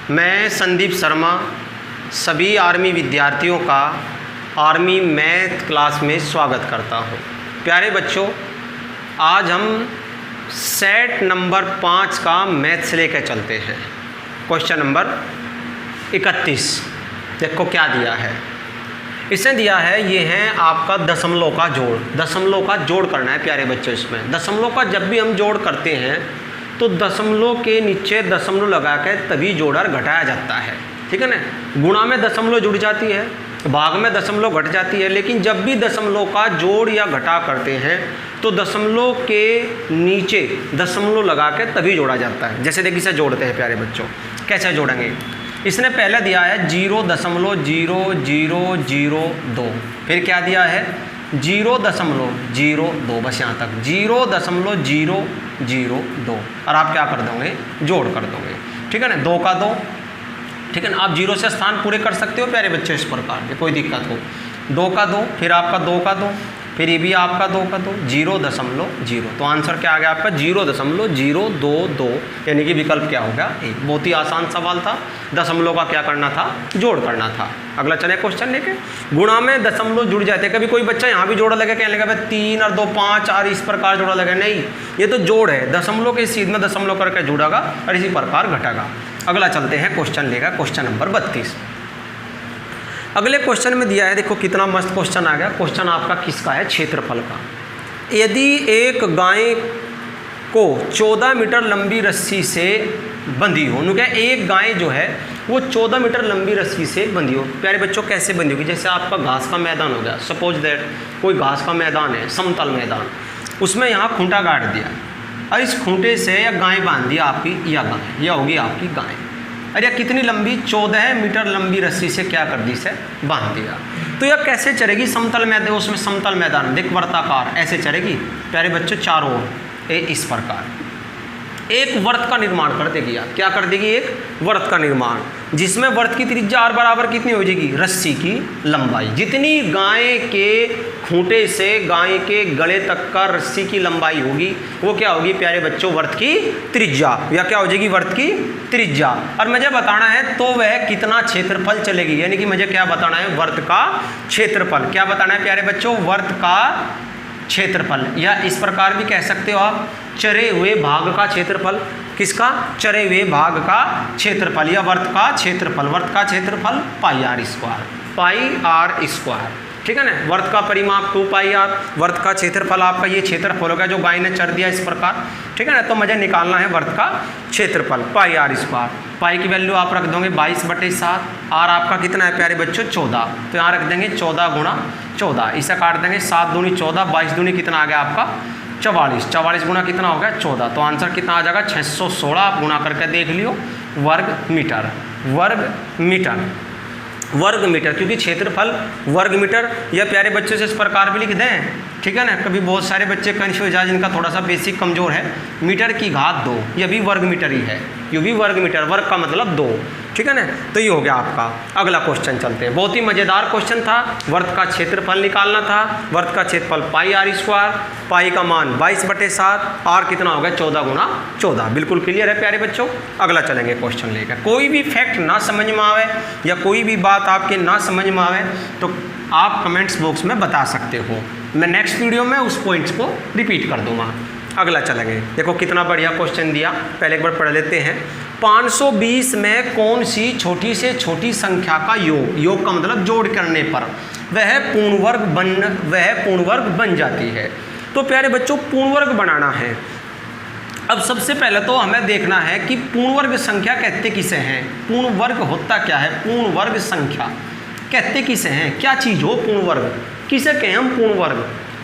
मैं संदीप शर्मा सभी आर्मी विद्यार्थियों का आर्मी मैथ क्लास में स्वागत करता हूँ। प्यारे बच्चों, आज हम सेट नंबर 5 का मैथ से लेकर चलते हैं। क्वेश्चन नंबर 31 देखो क्या दिया है। इसने दिया है, ये है आपका दशमलव का जोड़। दशमलव का जोड़ करना है प्यारे बच्चों। इसमें दशमलव का जब भी हम जोड़ करते हैं तो दशमलव के नीचे दशमलव लगा के तभी जोड़ और घटाया जाता है, ठीक है ना। गुणा में दशमलव जुड़ जाती है, भाग में दशमलव घट जाती है, लेकिन जब भी दशमलव का जोड़ या घटा करते हैं तो दशमलव के नीचे दशमलव लगा के तभी जोड़ा जाता है। जैसे देखिए इसे जोड़ते हैं प्यारे बच्चों, कैसे जोड़ेंगे। इसने पहले दिया है 0.0002, फिर क्या दिया है 0.02, बस यहाँ तक 0.002, और आप क्या कर दोगे, जोड़ कर दोगे, ठीक है ना। 2 का 2, ठीक है ना। आप 0 से स्थान पूरे कर सकते हो प्यारे बच्चों इस प्रकार के, कोई दिक्कत हो। 2 का 2, फिर आपका 2 का 2, फिर ये भी आपका 2 का 2, 0.0। तो आंसर क्या आ गया आपका 0.022, यानी कि विकल्प क्या होगा 1। बहुत ही आसान सवाल था। दशमलव का क्या करना था, जोड़ करना था। अगला चले क्वेश्चन लेके। गुणा में दशमलव जुड़ जाते हैं। कभी कोई बच्चा यहाँ भी जोड़ा लगे, कहने लगा भाई 3 और 2 5 और इस प्रकार जोड़ा लगे, नहीं, ये तो जोड़ है। दशमलव के सीध में दशमलव करके जुड़ेगा और इसी प्रकार घटेगा। अगला चलते हैं क्वेश्चन लेगा, क्वेश्चन नंबर 32। अगले क्वेश्चन में दिया है, देखो कितना मस्त क्वेश्चन आ गया। क्वेश्चन आपका किसका है, क्षेत्रफल का। यदि एक गाय को 14 मीटर लंबी रस्सी से बंधी हो, उन्होंने कहा एक गाय जो है वो 14 मीटर लंबी रस्सी से बंधी हो। प्यारे बच्चों कैसे बंधी होगी, जैसे आपका घास का मैदान हो गया, सपोज दैट कोई घास का मैदान है, समतल मैदान, उसमें यहाँ खूंटा गाड़ दिया और इस खूंटे से या गाय बांध दिया आपकी, या गाय, या होगी आपकी गाय। अरे कितनी लंबी, 14 मीटर लंबी रस्सी से क्या कर दी, इसे बांध दिया। तो यह कैसे चलेगी, समतल मैदान, उसमें समतल मैदान देख वर्ताकार ऐसे चलेगी प्यारे बच्चों, चारों ओर इस प्रकार एक वर्त का निर्माण कर देगी। क्या कर देगी, एक वर्त का निर्माण, जिसमें वर्त की त्रिज्या r बराबर कितनी हो जाएगी, रस्सी की लंबाई। जितनी गाय के खूंटे से गाय के गले तक का रस्सी की लंबाई होगी वो क्या होगी प्यारे बच्चों, वर्त की त्रिज्या, या क्या हो जाएगी, वर्त की त्रिज्या। और मुझे बताना है तो वह कितना क्षेत्रफल चलेगी, यानी कि मुझे क्या बताना है, वर्त का क्षेत्रफल। क्या बताना है प्यारे बच्चों, वर्त का क्षेत्रफल, या इस प्रकार भी कह सकते हो आप चरे हुए भाग का क्षेत्रफल। किसका, चरे हुए भाग का क्षेत्रफल, या वर्त का क्षेत्रफल। वर्त का क्षेत्रफल पाई आर स्क्वायर, ठीक है ना। वर्त का परिमाप 2 पाई आर, वर्त का क्षेत्रफल आपका ये क्षेत्रफल होगा जो गाय ने चर दिया इस प्रकार, ठीक है ना। तो मुझे निकालना है वर्त का क्षेत्रफल, पाई आर स्क्वायर। पाई की वैल्यू आप रख दोगे 22/7, आर आपका कितना है प्यारे बच्चों 14, तो यहाँ रख देंगे 14 गुणा 14, इसे काट देंगे 7 दूनी 14, 22 दूनी कितना आ गया आपका 44, 44 गुणा कितना हो गया 14, तो आंसर कितना आ जाएगा 616। आप गुणा करके देख लियो, वर्ग मीटर, वर्ग मीटर, क्योंकि क्षेत्रफल वर्ग मीटर, या प्यारे बच्चों से इस प्रकार भी लिख दें, ठीक है ना। कभी बहुत सारे बच्चे कंफ्यूज जाए जिनका थोड़ा सा बेसिक कमजोर है, मीटर की घात 2, यह भी वर्ग मीटर ही है, ये भी वर्ग मीटर, वर्ग का मतलब 2, ठीक है ना। तो ये हो गया आपका। अगला क्वेश्चन चलते हैं, बहुत ही मज़ेदार क्वेश्चन था। वर्त का क्षेत्रफल निकालना था। वर्त का क्षेत्रफल पाई आर स्क्वायर, पाई का मान 22/7, आर कितना हो गया 14 गुणा 14। बिल्कुल क्लियर है प्यारे बच्चों। अगला चलेंगे क्वेश्चन लेकर। कोई भी फैक्ट ना समझ में आवे या कोई भी बात आपके ना समझ में आवे तो आप कमेंट्स बॉक्स में बता सकते हो, मैं नेक्स्ट वीडियो में उस पॉइंट्स को रिपीट कर दूंगा। अगला चलेंगे, देखो कितना बढ़िया क्वेश्चन दिया, पहले एक बार पढ़ लेते हैं। 520 में कौन सी छोटी से छोटी संख्या का योग का मतलब जोड़ करने पर वह पूर्ण वर्ग बन जाती है। तो प्यारे बच्चों पूर्ण वर्ग बनाना है। अब सबसे पहले तो हमें देखना है कि पूर्ण वर्ग संख्या कहते किसे हैं, पूर्ण वर्ग होता क्या है, पूर्ण वर्ग संख्या कहते किसे हैं, क्या चीज़ हो पूर्ण वर्ग, किसे कहें हम पूर्ण वर्ग।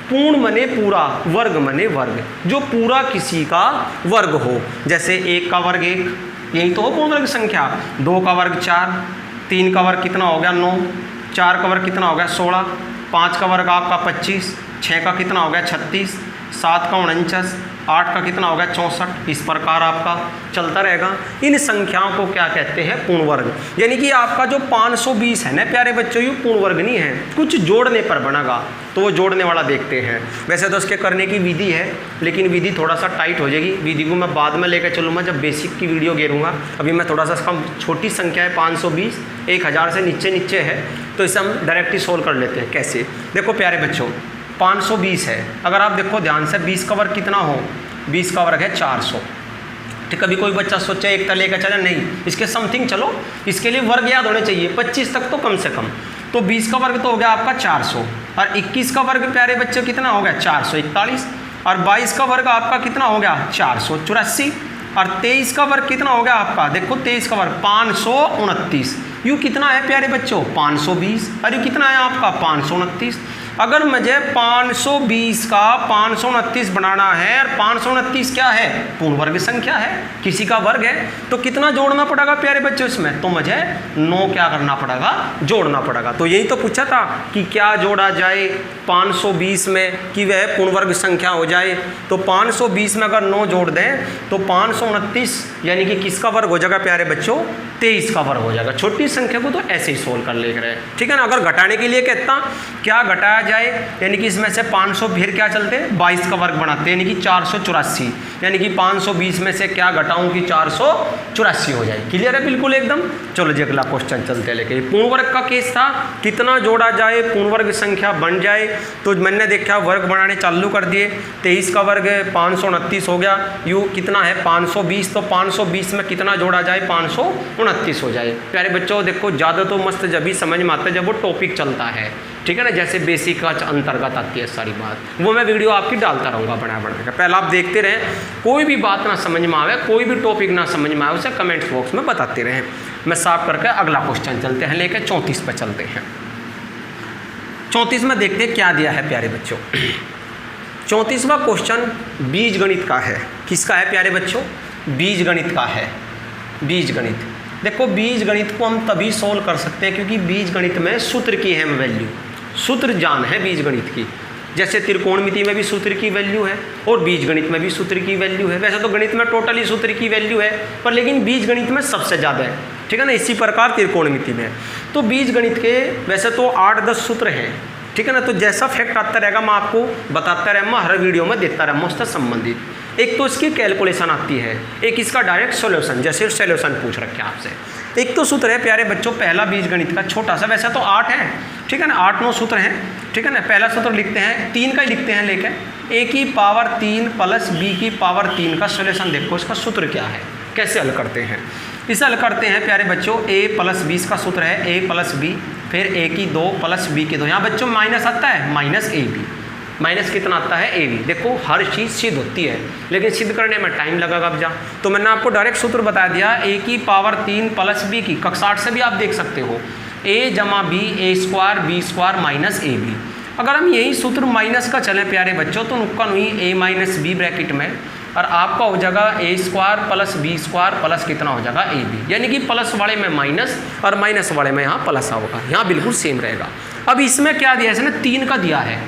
पूर्ण मने पूरा, वर्ग मने वर्ग, जो पूरा किसी का वर्ग हो। जैसे 1 का वर्ग 1, यही तो हो पूर्ण वर्ग संख्या। 2 का वर्ग 4, 3 का वर्ग कितना हो गया 9, 4 का वर्ग कितना हो गया 16, 5 का वर्ग आपका 25, 6 का कितना हो गया 36, 7 का 49, 8 का कितना होगा 64। इस प्रकार आपका चलता रहेगा। इन संख्याओं को क्या कहते हैं पूर्ण वर्ग। यानी कि आपका जो 520 है ना प्यारे बच्चों, ये पूर्ण वर्ग नहीं है, कुछ जोड़ने पर बनेगा, तो वो जोड़ने वाला देखते हैं। वैसे तो इसके करने की विधि है, लेकिन विधि थोड़ा सा टाइट हो जाएगी, विधि को मैं बाद में लेकर चलूँगा जब बेसिक की वीडियो घेरूँगा। अभी मैं थोड़ा सा कम छोटी संख्या है 520, 1000 से नीचे है, तो इसे हम डायरेक्ट ही सोल्व कर लेते हैं। कैसे, देखो प्यारे बच्चों 520 है, अगर आप देखो ध्यान से 20 का वर्ग कितना हो, 20 का वर्ग है 400। ठीक, कभी कोई बच्चा सोचे एक तले का चला, नहीं, इसके समथिंग चलो, इसके लिए वर्ग याद होने चाहिए 25 तक तो कम से कम। तो 20 का वर्ग तो हो गया आपका 400, और 21 का वर्ग प्यारे बच्चों कितना हो गया 441, और 22 का वर्ग आपका कितना हो गया 484, और 23 का वर्ग कितना हो गया आपका, देखो 23 का वर्ग 529। यू कितना है प्यारे बच्चों 520, और यू कितना है आपका 529। अगर मुझे 520 का 529 बनाना है, और 529 क्या है पूर्ण वर्ग संख्या है, किसी का वर्ग है, तो कितना जोड़ना पड़ेगा प्यारे बच्चों इसमें, तो मुझे 9 क्या करना पड़ेगा, जोड़ना पड़ेगा। तो यही तो पूछा था कि क्या जोड़ा जाए 520 में कि वह पूर्ण वर्ग संख्या हो जाए। तो 520 में अगर 9 जोड़ दें तो 529 यानी कि किसका वर्ग हो जाएगा प्यारे बच्चों, 23 का वर्ग हो जाएगा। छोटी संख्या को तो ऐसे ही सोल्व कर ले रहे हैं, ठीक है ना। अगर घटाने के लिए कहता क्या घटाया जाए, यानी कि इसमें से 500 फिर क्या चलते हैं 22 का वर्ग बनाते हैं, यानी कि 484, यानी कि 520 में से क्या घटाऊं कि 484 हो जाए। क्लियर है बिल्कुल एकदम। चलो जी अगला क्वेश्चन चलते लेके। पूर्ण वर्ग का केस था, कितना जोड़ा जाए पूर्ण वर्ग संख्या बन जाए, तो मैंने देखा वर्ग बनाने चालू कर दिए। 23 का वर्ग 529 हो गया, यू कितना है 520, तो 520 में कितना जोड़ा जाए 529 हो जाए। प्यारे बच्चों देखो ज़्यादा तो मस्त जब भी समझ में आता है जब वो टॉपिक चलता है, ठीक है ना, जैसे बेसिक का अंतर्गत आती है सारी बात, वो मैं वीडियो आपकी डालता रहूँगा बना कर। पहले आप देखते रहें, कोई भी बात ना समझ में आवे, कोई भी टॉपिक ना समझ में आए उसे कमेंट्स बॉक्स में बताते रहें। मैं साफ करके अगला क्वेश्चन चलते हैं लेके 34 पे चलते हैं। 34 में देखते हैं क्या दिया है प्यारे बच्चों। 34वां क्वेश्चन बीज गणित का है। किसका है प्यारे बच्चों, बीज गणित का है। बीज गणित, देखो बीज गणित को हम तभी सोल्व कर सकते हैं क्योंकि बीज गणित में सूत्र की अहम वैल्यू, सूत्र जान है बीज गणित की। जैसे त्रिकोणमिति में भी सूत्र की वैल्यू है और बीज गणित में भी सूत्र की वैल्यू है। वैसे तो गणित में टोटली सूत्र की वैल्यू है, पर लेकिन बीज गणित में सबसे ज़्यादा है, ठीक है ना। इसी प्रकार त्रिकोणमिति में तो बीज गणित के वैसे तो 8-10 सूत्र हैं, ठीक है ना। तो जैसा फैक्ट आता रहेगा मैं आपको बताता रहूँगा, हर वीडियो में देता रहूँगा उससे संबंधित। एक तो इसकी कैलकुलेशन आती है, एक इसका डायरेक्ट सॉल्यूशन, जैसे सॉल्यूशन पूछ रखे आपसे। एक तो सूत्र है प्यारे बच्चों पहला बीज गणित का छोटा सा, वैसे तो 8 है, ठीक है ना, 8-9 सूत्र हैं, ठीक है ना। पहला सूत्र लिखते हैं 3 का ही लिखते हैं, लेकिन a की पावर 3 प्लस b की पावर 3 का सॉल्यूशन देखो इसका सूत्र क्या है, कैसे हल करते हैं। इसे हल करते हैं प्यारे बच्चों a प्लस b का सूत्र है a प्लस b, फिर a की 2 प्लस b की 2, यहाँ बच्चों माइनस आता है माइनस ab, माइनस कितना आता है ab। देखो हर चीज़ सिद्ध होती है लेकिन सिद्ध करने में टाइम लगेगा अब जा। तो मैंने आपको डायरेक्ट सूत्र बता दिया a की पावर 3 प्लस b की, कक्षा 8 से भी आप देख सकते हो a जमा b a square b square minus A B. अगर हम यही सूत्र माइनस का चलें प्यारे बच्चों तो नुक्कन हुई a माइनस बी ब्रैकेट में, और आपका हो जाएगा a square plus b square plus कितना हो जाएगा ए बी, यानी कि प्लस वाले में माइनस और माइनस वाले में यहाँ प्लस होगा, यहाँ बिल्कुल सेम रहेगा। अब इसमें क्या दिया है इसने 3 का दिया है,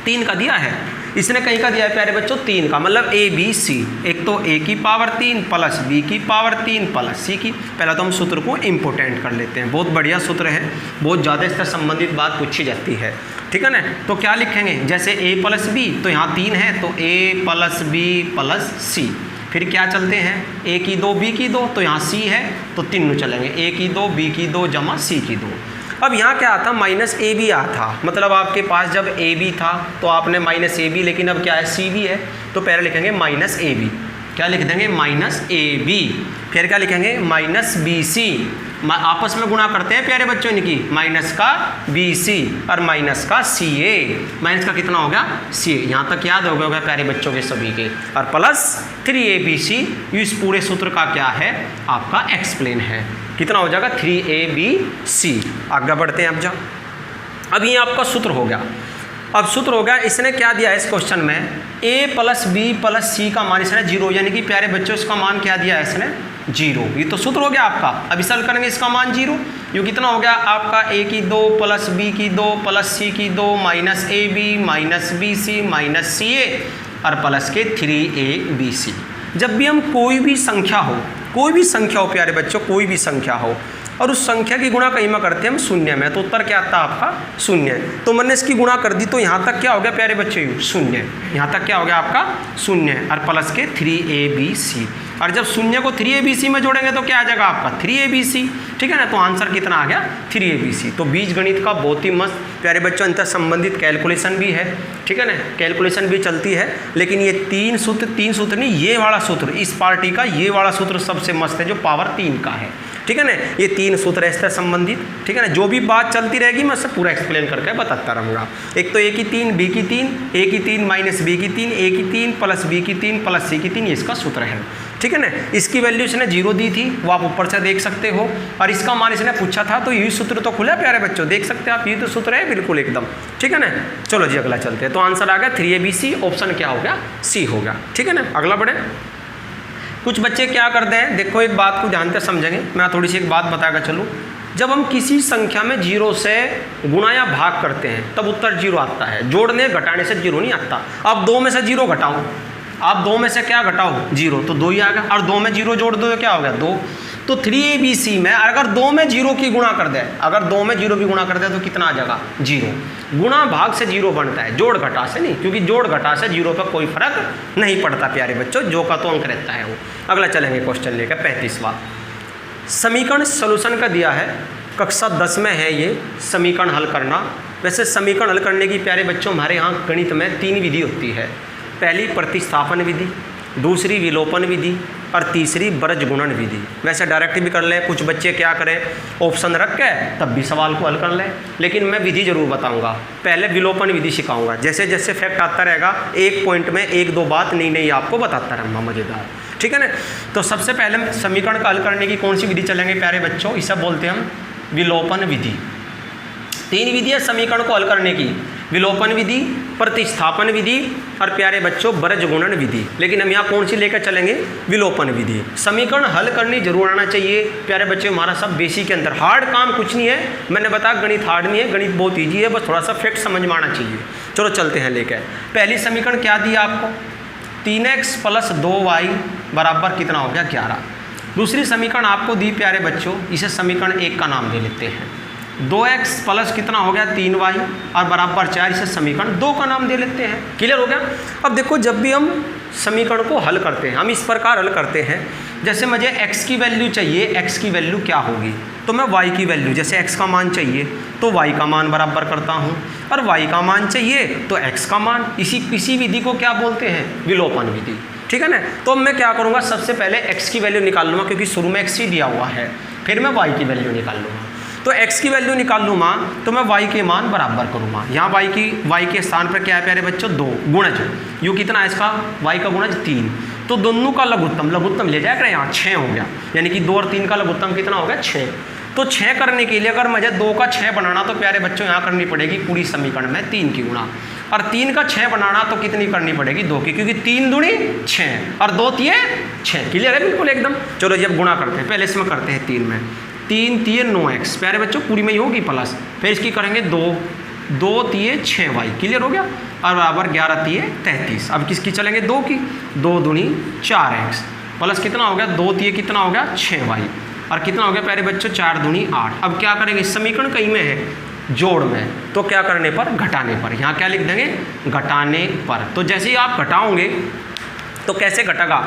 3 का दिया है इसने, कहीं का दिया है प्यारे बच्चों 3 का, मतलब ए बी सी। एक तो a की पावर 3 प्लस b की पावर 3 प्लस c की। पहला तो हम सूत्र को इम्पोर्टेंट कर लेते हैं, बहुत बढ़िया सूत्र है, बहुत ज़्यादा इससे संबंधित बात पूछी जाती है, ठीक है ना। तो क्या लिखेंगे, जैसे a प्लस बी तो यहाँ 3 है तो a प्लस बी प्लस सी, फिर क्या चलते हैं a की 2 b की 2, तो यहाँ c है तो 3 चलेंगे, a की 2 b की 2 जमा c की 2। अब यहाँ क्या आता माइनस ए बी आया था, मतलब आपके पास जब ए बी था तो आपने माइनस ए बी, लेकिन अब क्या है सी बी है, तो पहले लिखेंगे माइनस ए बी, क्या लिख देंगे माइनस ए बी, फिर क्या लिखेंगे माइनस बी सी। आपस में गुणा करते हैं प्यारे बच्चों इनकी, माइनस का बी सी और माइनस का सी ए, माइनस का कितना हो गया सी ए, यहाँ तक याद हो गया प्यारे बच्चों के सभी के, और प्लस 3abc। इस पूरे सूत्र का क्या है आपका एक्सप्लेन है, कितना हो जाएगा 3abc। आगे बढ़ते हैं अब जा, अब ये आपका सूत्र हो गया। अब सूत्र हो गया, इसने क्या दिया है इस क्वेश्चन में a प्लस बी प्लस सी का मान इसने 0, यानी कि प्यारे बच्चों इसका मान क्या दिया है इसने 0। ये तो सूत्र हो गया आपका। अब इस हल करेंगे इसका मान 0, ये कितना हो गया आपका a की 2 प्लस b की 2 प्लस c की 2 minus A B minus B C minus C A, और प्लस के 3abc। जब भी हम कोई भी संख्या हो प्यारे बच्चों, कोई भी संख्या हो और उस संख्या की गुणा कहीं में करते हैं हम शून्य में, तो उत्तर क्या आता है आपका शून्य। तो मैंने इसकी गुणा कर दी, तो यहाँ तक क्या हो गया प्यारे बच्चों शून्य, यहाँ तक क्या हो गया आपका शून्य और प्लस के 3abc। और जब शून्य को 3abc में जोड़ेंगे तो क्या आ जाएगा आपका 3abc, ठीक है ना। तो आंसर कितना आ गया 3abc। तो बीजगणित का बहुत ही मस्त प्यारे बच्चों अंतर संबंधित कैलकुलेशन भी है, ठीक है ना, कैलकुलेशन भी चलती है। लेकिन ये तीन सूत्र नहीं, ये वाला सूत्र, इस पार्टी का ये वाला सूत्र सबसे मस्त है जो पावर 3 का है, ठीक है ना। ये 3 सूत्र इससे संबंधित, ठीक है ना। जो भी बात चलती रहेगी मैं उससे पूरा एक्सप्लेन करके बताता रहूँगा। एक तो a की 3 b की 3, a की 3 माइनस b की 3, a की 3 प्लस b की 3 प्लस c की 3, ये इसका सूत्र है, ठीक है ना। इसकी वैल्यू इसने 0 दी थी, वो आप ऊपर से देख सकते हो, और इसका मान इसने पूछा था, तो यही सूत्र तो खुला प्यारे बच्चों, देख सकते हैं आप, ये तो सूत्र है बिल्कुल एकदम, ठीक है ना। चलो जी अगला चलते हैं। तो आंसर आ गया 3abc, ऑप्शन क्या हो गया सी हो गया, ठीक है ना। अगला बढ़े। कुछ बच्चे क्या करते हैं, देखो एक बात को जानते समझेंगे, मैं थोड़ी सी एक बात बताकर चलूँ। जब हम किसी संख्या में 0 से गुणा या भाग करते हैं तब उत्तर 0 आता है, जोड़ने घटाने से 0 नहीं आता। अब 2 में से 0 घटाओ, आप 2 में से क्या घटाओ 0, तो 2 ही आ गया, और 2 में 0 जोड़ दो तो क्या हो गया 2। तो 3abc में अगर 2 में 0 की गुणा कर दे, अगर 2 में 0 की गुणा कर दे तो कितना आ जाएगा 0। गुणा भाग से 0 बनता है, जोड़ घटा से नहीं, क्योंकि जोड़ घटा से 0 पर कोई फर्क नहीं पड़ता प्यारे बच्चों, जो का तो अंक रहता है वो। अगला चलेंगे क्वेश्चन लेकर 35वां। समीकरण सोल्यूशन का दिया है, कक्षा 10 में है ये समीकरण हल करना। वैसे समीकरण हल करने की प्यारे बच्चों हमारे यहाँ गणित में 3 विधि होती है। पहली प्रतिस्थापन विधि, दूसरी विलोपन विधि और तीसरी बरज गुणन विधि। वैसे डायरेक्ट भी कर लें, कुछ बच्चे क्या करें ऑप्शन रख के तब भी सवाल को हल कर लें, लेकिन मैं विधि जरूर बताऊंगा। पहले विलोपन विधि सिखाऊंगा, जैसे जैसे फैक्ट आता रहेगा एक पॉइंट में 1-2 बात नई नई आपको बताता रहूँगा, मज़ेदार, ठीक है ना। तो सबसे पहले समीकरण का हल करने की कौन सी विधि चलेंगे प्यारे बच्चों, इसे बोलते हैं हम विलोपन विधि। 3 विधियाँ समीकरण को हल करने की, विलोपन विधि, प्रतिस्थापन विधि और प्यारे बच्चों बरज गुणन विधि। लेकिन हम यहाँ कौन सी लेकर चलेंगे, विलोपन विधि। समीकरण हल करनी जरूर आना चाहिए प्यारे बच्चों, हमारा सब बेसिक के अंदर, हार्ड काम कुछ नहीं है। मैंने बताया गणित हार्ड नहीं है, गणित बहुत ईजी है, बस थोड़ा सा फैक्ट समझ में आना चाहिए। चलो चलते हैं लेकर। पहली समीकरण क्या दिया आपको, 3x + 2y बराबर कितना हो गया 11। दूसरी समीकरण आपको दी प्यारे बच्चों, इसे समीकरण 1 का नाम दे लेते हैं। 2x प्लस कितना हो गया 3y और बराबर 4, इसे समीकरण 2 का नाम दे लेते हैं। क्लियर हो गया। अब देखो जब भी हम समीकरण को हल करते हैं हम इस प्रकार हल करते हैं, जैसे मुझे x की वैल्यू चाहिए, x की वैल्यू क्या होगी, तो मैं y की वैल्यू, जैसे x का मान चाहिए तो y का मान बराबर करता हूँ, और y का मान चाहिए तो x का मान। इसी विधि को क्या बोलते हैं, विलोपन विधि, ठीक है ना। तो अब मैं क्या करूँगा, सबसे पहले x की वैल्यू निकाल लूँगा, क्योंकि शुरू में x ही दिया हुआ है, फिर मैं y की वैल्यू निकाल लूँगा। तो x की वैल्यू निकाल लूँगा तो मैं y के मान बराबर करूँगा। यहाँ y के स्थान पर क्या है प्यारे बच्चों 2 गुणज, यू कितना है इसका y का गुणज 3, तो दोनों का लघुत्तम ले जाएगा यहाँ 6 हो गया, यानी कि 2 और 3 का लघुत्तम कितना हो गया 6। तो 6 करने के लिए अगर मुझे 2 का 6 बनाना तो प्यारे बच्चों यहाँ करनी पड़ेगी पूरी समीकरण में 3 की गुणा, और 3 का 6 बनाना तो कितनी करनी पड़ेगी 2 की, क्योंकि 3 दूनी 6 और 2 तिये 6। क्लियर है बिल्कुल एकदम। चलो जब गुणा करते हैं, पहले इसमें करते हैं 3 में, 3 तिये 9x प्यारे बच्चों पूरी में ही होगी प्लस, फिर इसकी करेंगे 2 तिये 6y। क्लियर हो गया, और बराबर 11 तिये 33। अब किसकी चलेंगे 2 की, 2 दूनी 4x प्लस कितना हो गया 2 तिये कितना हो गया 6y, और कितना हो गया प्यारे बच्चों 4 दूनी 8। अब क्या करेंगे, समीकरण कहीं में है जोड़ में, तो क्या करने पर, घटाने पर। यहाँ क्या लिख देंगे, घटाने पर। तो जैसे ही आप घटाओगे तो कैसे घटेगा,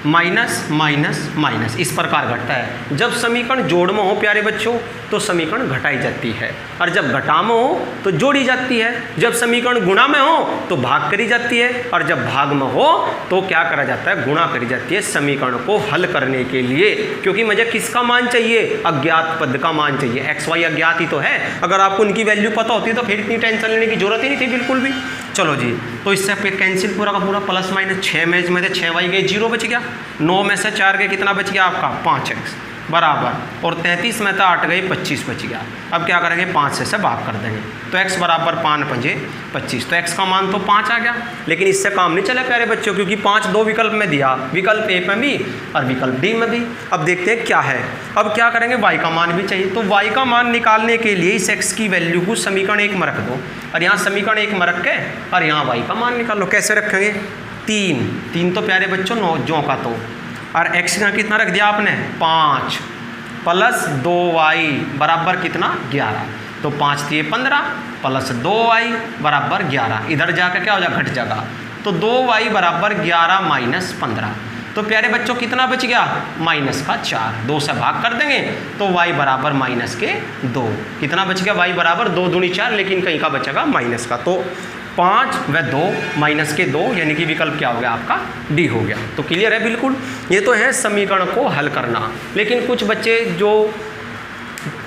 माइनस माइनस माइनस, इस प्रकार घटता है। जब समीकरण जोड़ में हो प्यारे बच्चों तो समीकरण घटाई जाती है, और जब घटा में हो तो जोड़ी जाती है। जब समीकरण गुणा में हो तो भाग करी जाती है, और जब भाग में हो तो क्या करा जाता है, गुणा करी जाती है समीकरण को हल करने के लिए। क्योंकि मुझे किसका मान चाहिए, अज्ञात पद का मान चाहिए। एक्स वाई अज्ञात ही तो है, अगर आपको उनकी वैल्यू पता होती तो फिर इतनी टेंशन लेने की जरूरत ही नहीं थी बिल्कुल भी। चलो जी, तो इससे फिर कैंसिल पूरा का पूरा, प्लस माइनस 6 में से 6y गए 0 बच गया, 9 में से 4 के कितना बच गया आपका 5x, बराबर, और 33 में था 8 गए 25 बच गया। अब क्या करेंगे 5 से भाग कर देंगे, तो x बराबर 5 पंजे 25, तो x का मान तो 5 आ गया। लेकिन इससे काम नहीं चला प्यारे बच्चों, क्योंकि 5 दो विकल्प में दिया, विकल्प ए में भी और विकल्प डी में भी। अब देखते हैं क्या है। अब क्या करेंगे, y का मान भी चाहिए, तो y का मान निकालने के लिए इस x की वैल्यू को समीकरण 1 में रख दो, और यहाँ समीकरण 1 में रख के और यहाँ y का मान निकालो। कैसे रखेंगे, 3 तो प्यारे बच्चों 9 जो का तो, और x यहाँ कितना रख दिया आपने 5 प्लस 2y बराबर कितना 11, तो 5 दिए 15 प्लस 2y बराबर 11, इधर जाकर क्या हो जाएगा घट जाएगा, तो 2y बराबर 11 माइनस 15, तो प्यारे बच्चों कितना बच गया माइनस का 4, 2 से भाग कर देंगे तो y बराबर माइनस के 2, कितना बच गया y बराबर 2 दूनी 4, लेकिन कहीं का बचेगा माइनस का, तो 5 व 2 माइनस के 2 यानी कि विकल्प क्या हो गया आपका डी हो गया। तो क्लियर है बिल्कुल, ये तो है समीकरण को हल करना। लेकिन कुछ बच्चे जो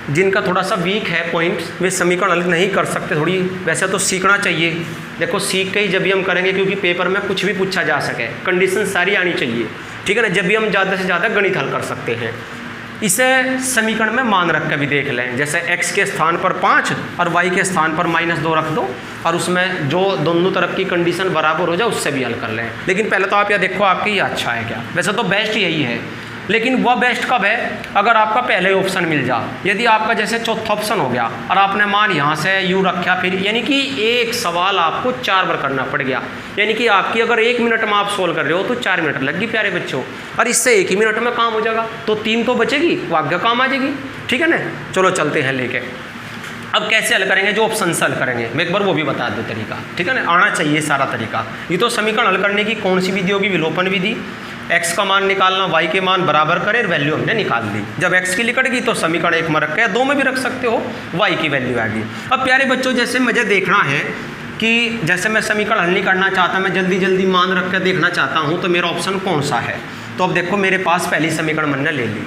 जिनका थोड़ा सा वीक है पॉइंट, वे समीकरण हल नहीं कर सकते, थोड़ी वैसे तो सीखना चाहिए। देखो सीख के ही जब भी हम करेंगे, क्योंकि पेपर में कुछ भी पूछा जा सके, कंडीशन सारी आनी चाहिए, ठीक है ना, जब भी हम ज़्यादा से ज़्यादा गणित हल कर सकते हैं। इसे समीकरण में मान रख कर भी देख लें, जैसे x के स्थान पर 5 और y के स्थान पर -2 रख दो, और उसमें जो दोनों तरफ की कंडीशन बराबर हो जाए उससे भी हल कर लें। लेकिन पहले तो आप यह देखो आपकी ये अच्छा है क्या, वैसे तो बेस्ट यही है, लेकिन वह बेस्ट कब है अगर आपका पहले ऑप्शन मिल जा। यदि आपका जैसे चौथा ऑप्शन हो गया और आपने मान यहाँ से यू रखा, फिर यानी कि एक सवाल आपको 4 बार करना पड़ गया, यानी कि आपकी अगर 1 मिनट में आप सोल्व कर रहे हो तो 4 मिनट लग गई प्यारे बच्चों, और इससे 1 ही मिनट में काम हो जाएगा, तो 3 तो बचेगी, वो आगे काम आ जाएगी, ठीक है ना। चलो चलते हैं लेके, अब कैसे हल करेंगे, जो ऑप्शन से हल करेंगे मैं एक बार वो भी बता दूँ तरीका, ठीक है ना, आना चाहिए सारा तरीका। ये तो समीकरण हल करने की कौन सी विधि होगी, विलोपन विधि। x का मान निकालना, y के मान बराबर करें, वैल्यू हमने निकाल ली। जब x की निकट गई तो समीकरण 1 में रख के 2 में भी रख सकते हो, y की वैल्यू आ गई। अब प्यारे बच्चों जैसे मुझे देखना है कि जैसे मैं समीकरण हल नहीं करना चाहता, मैं जल्दी जल्दी मान रख कर देखना चाहता हूँ, तो मेरा ऑप्शन कौन सा है। तो अब देखो मेरे पास पहली समीकरण मैंने ले ली,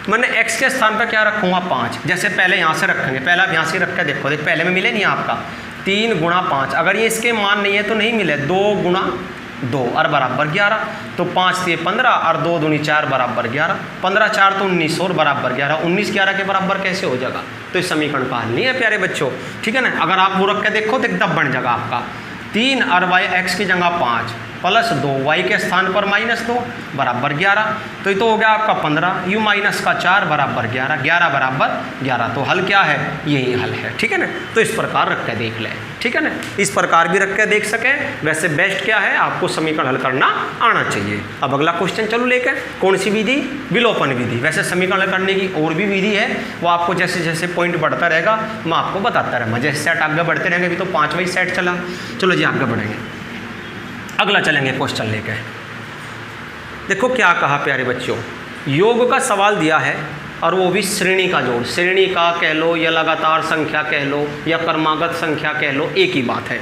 मैंने x के स्थान पर क्या रखूँगा 5, जैसे पहले यहाँ से रखेंगे, पहले आप यहाँ से रख कर देखो, देख पहले में मिले नहीं आपका 3 गुणा 5, अगर ये इसके मान नहीं है तो नहीं मिले, 2 गुणा 2 और बराबर 11, तो 5 से 15 और 2 दूनी 4 बराबर 11, 15 4 तो 19 और बराबर 11, 19 11 के बराबर कैसे हो जाएगा, तो इस समीकरण का हल नहीं है प्यारे बच्चों, ठीक है ना। अगर आप वो रख के देखो तो एकदम बन जाएगा आपका 3 और y x की जगह 5 प्लस 2 y के स्थान पर -2 बराबर 11, तो ये तो हो गया आपका 15, u माइनस का 4 बराबर 11, 11 बराबर 11, तो हल क्या है, यही हल है, ठीक है ना। तो इस प्रकार रख के देख लें, ठीक है ना, इस प्रकार भी रख के देख सकें। वैसे बेस्ट क्या है, आपको समीकरण हल करना आना चाहिए। अब अगला क्वेश्चन चलो लेकर, कौन सी विधि, विलोपन विधि। वैसे समीकरण हल करने की और भी विधि है, वो आपको जैसे जैसे पॉइंट बढ़ता रहेगा मैं आपको बताता रहूँगा, जैसे सेट आगे बढ़ते रहेंगे। अभी तो 5वां ही सेट चला, चलो जी आगे बढ़ेंगे, अगला चलेंगे क्वेश्चन लेके। देखो क्या कहा प्यारे बच्चों, योग का सवाल दिया है और वो भी श्रेणी का जोड़, श्रेणी का कह लो या लगातार संख्या कह लो या क्रमागत संख्या कह लो, एक ही बात है।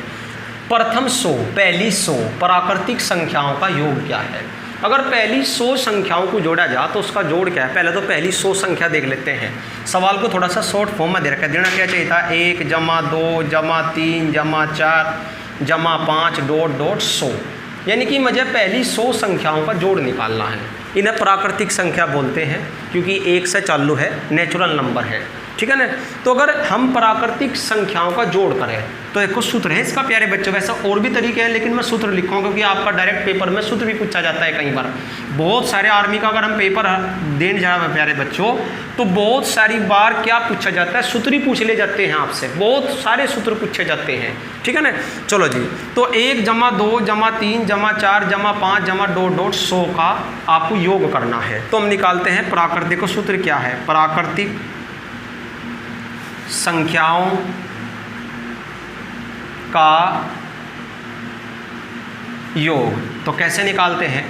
प्रथम 100, पहली 100 प्राकृतिक संख्याओं का योग क्या है। अगर पहली 100 संख्याओं को जोड़ा जाए तो उसका जोड़ क्या है। पहले तो पहली 100 संख्या देख लेते हैं, सवाल को थोड़ा सा शॉर्ट फॉर्म में दे रखा है। देना क्या चाहिए था, 1 जमा 2 जमा 3 जमा 4 जमा 5 डॉट डॉट 100, यानी कि मुझे पहली 100 संख्याओं का जोड़ निकालना है। इन्हें प्राकृतिक संख्या बोलते हैं क्योंकि 1 से चालू है, नेचुरल नंबर है, ठीक है ना। तो अगर हम प्राकृतिक संख्याओं का जोड़ करें तो एक सूत्र है इसका प्यारे बच्चों। वैसे और भी तरीके हैं लेकिन मैं सूत्र लिखूँगा क्योंकि आपका डायरेक्ट पेपर में सूत्र भी पूछा जाता है कई बार। बहुत सारे आर्मी का अगर हम पेपर देने जा रहे हैं प्यारे बच्चों तो बहुत सारी बार क्या पूछा जाता है, सूत्र ही पूछ ले जाते हैं आपसे, बहुत सारे सूत्र पूछे जाते हैं, ठीक है ना। चलो जी, तो 1 जमा 2 जमा 3 जमा 4 जमा 5 जमा डॉट डॉट 100 का आपको योग करना है। तो हम निकालते हैं प्राकृतिक सूत्र क्या है, प्राकृतिक संख्याओं का योग। तो कैसे निकालते हैं,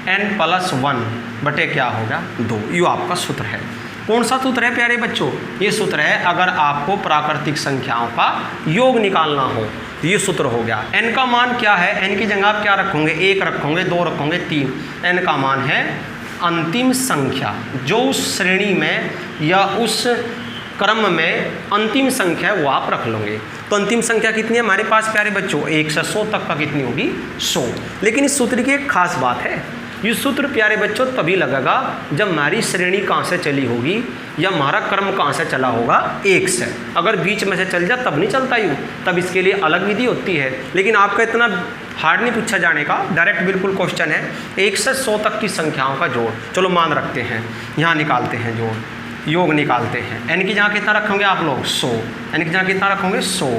n प्लस 1 बटे क्या होगा 2, ये आपका सूत्र है। कौन सा सूत्र है प्यारे बच्चों, ये सूत्र है अगर आपको प्राकृतिक संख्याओं का योग निकालना हो, ये सूत्र हो गया। n का मान क्या है, n की जगह आप क्या रखोगे, 1 रखोगे, 2 रखोगे, 3। n का मान है अंतिम संख्या, जो उस श्रेणी में या उस क्रम में अंतिम संख्या है वो आप रख लोगे। तो अंतिम संख्या कितनी है हमारे पास प्यारे बच्चों, 1 से 100 तक का कितनी होगी, 100। लेकिन इस सूत्र की एक खास बात है, ये सूत्र प्यारे बच्चों तभी लगेगा जब हमारी श्रेणी कहाँ से चली होगी या हमारा क्रम कहाँ से चला होगा, 1 से। अगर बीच में से चल जाए तब नहीं चलता यूँ, तब इसके लिए अलग विधि होती है। लेकिन आपका इतना हार्ड नहीं पूछा जाने का, डायरेक्ट बिल्कुल क्वेश्चन है 1 से 100 तक की संख्याओं का जोड़। चलो मान रखते हैं, यहाँ निकालते हैं जोड़, योग निकालते हैं। n की जगह कितना रखोगे आप लोग, 100। n की जगह कितना रखोगे, 100,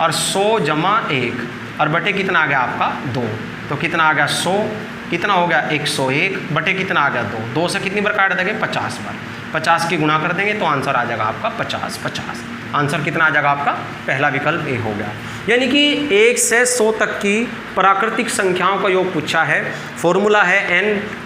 और 100 जमा 1 और बटे कितना आ गया आपका 2, तो कितना आ गया 100, कितना हो गया 101 बटे कितना आ गया 2, 2 से कितनी बार काट देंगे 50 बार, 50 की गुणा कर देंगे तो आंसर आ जाएगा आपका 50, 50। आंसर कितना आ जाएगा आपका, पहला विकल्प ए हो गया। यानी कि 1 से 100 तक की प्राकृतिक संख्याओं का योग पूछा है। फॉर्मूला है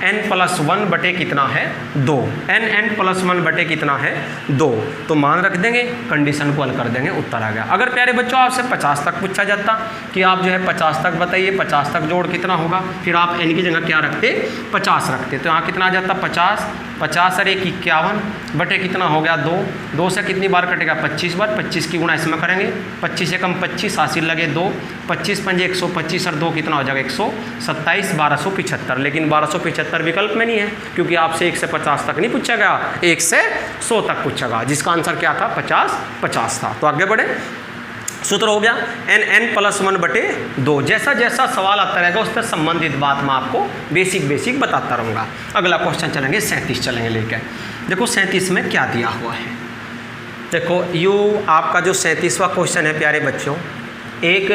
n+1 बटे कितना है 2, n+1 बटे कितना है 2। तो मान रख देंगे, कंडीशन को हल कर देंगे, उत्तर आ गया। अगर प्यारे बच्चों आपसे 50 तक पूछा जाता कि आप जो है 50 तक बताइए, 50 तक जोड़ कितना होगा, फिर आप n की जगह क्या रखते, 50 रखते, तो यहाँ कितना आ जाता 50, 50 और 1 51 बटे कितना हो गया 2, 2 से कितनी बार कटेगा 25 बार, 25 की गुणा इसमें करेंगे, 25 से कम 25, हासिल लगे 2, 25 पंजे 125 और 2 कितना हो जाएगा 127, 1275। लेकिन 1275 विकल्प में नहीं है क्योंकि आपसे 1 से 50 तक नहीं पूछा गया, 1 से 100 तक पूछा गया, जिसका आंसर क्या था 50 था। तो आगे बढ़े, सूत्र हो गया n+1 बटे 2। जैसा जैसा सवाल आता रहेगा उससे संबंधित बात मैं आपको बेसिक बताता रहूँगा। अगला क्वेश्चन चलेंगे 37 चलेंगे लेकर। देखो 37 में क्या दिया हुआ है, देखो यू आपका जो 37वां क्वेश्चन है प्यारे बच्चों, एक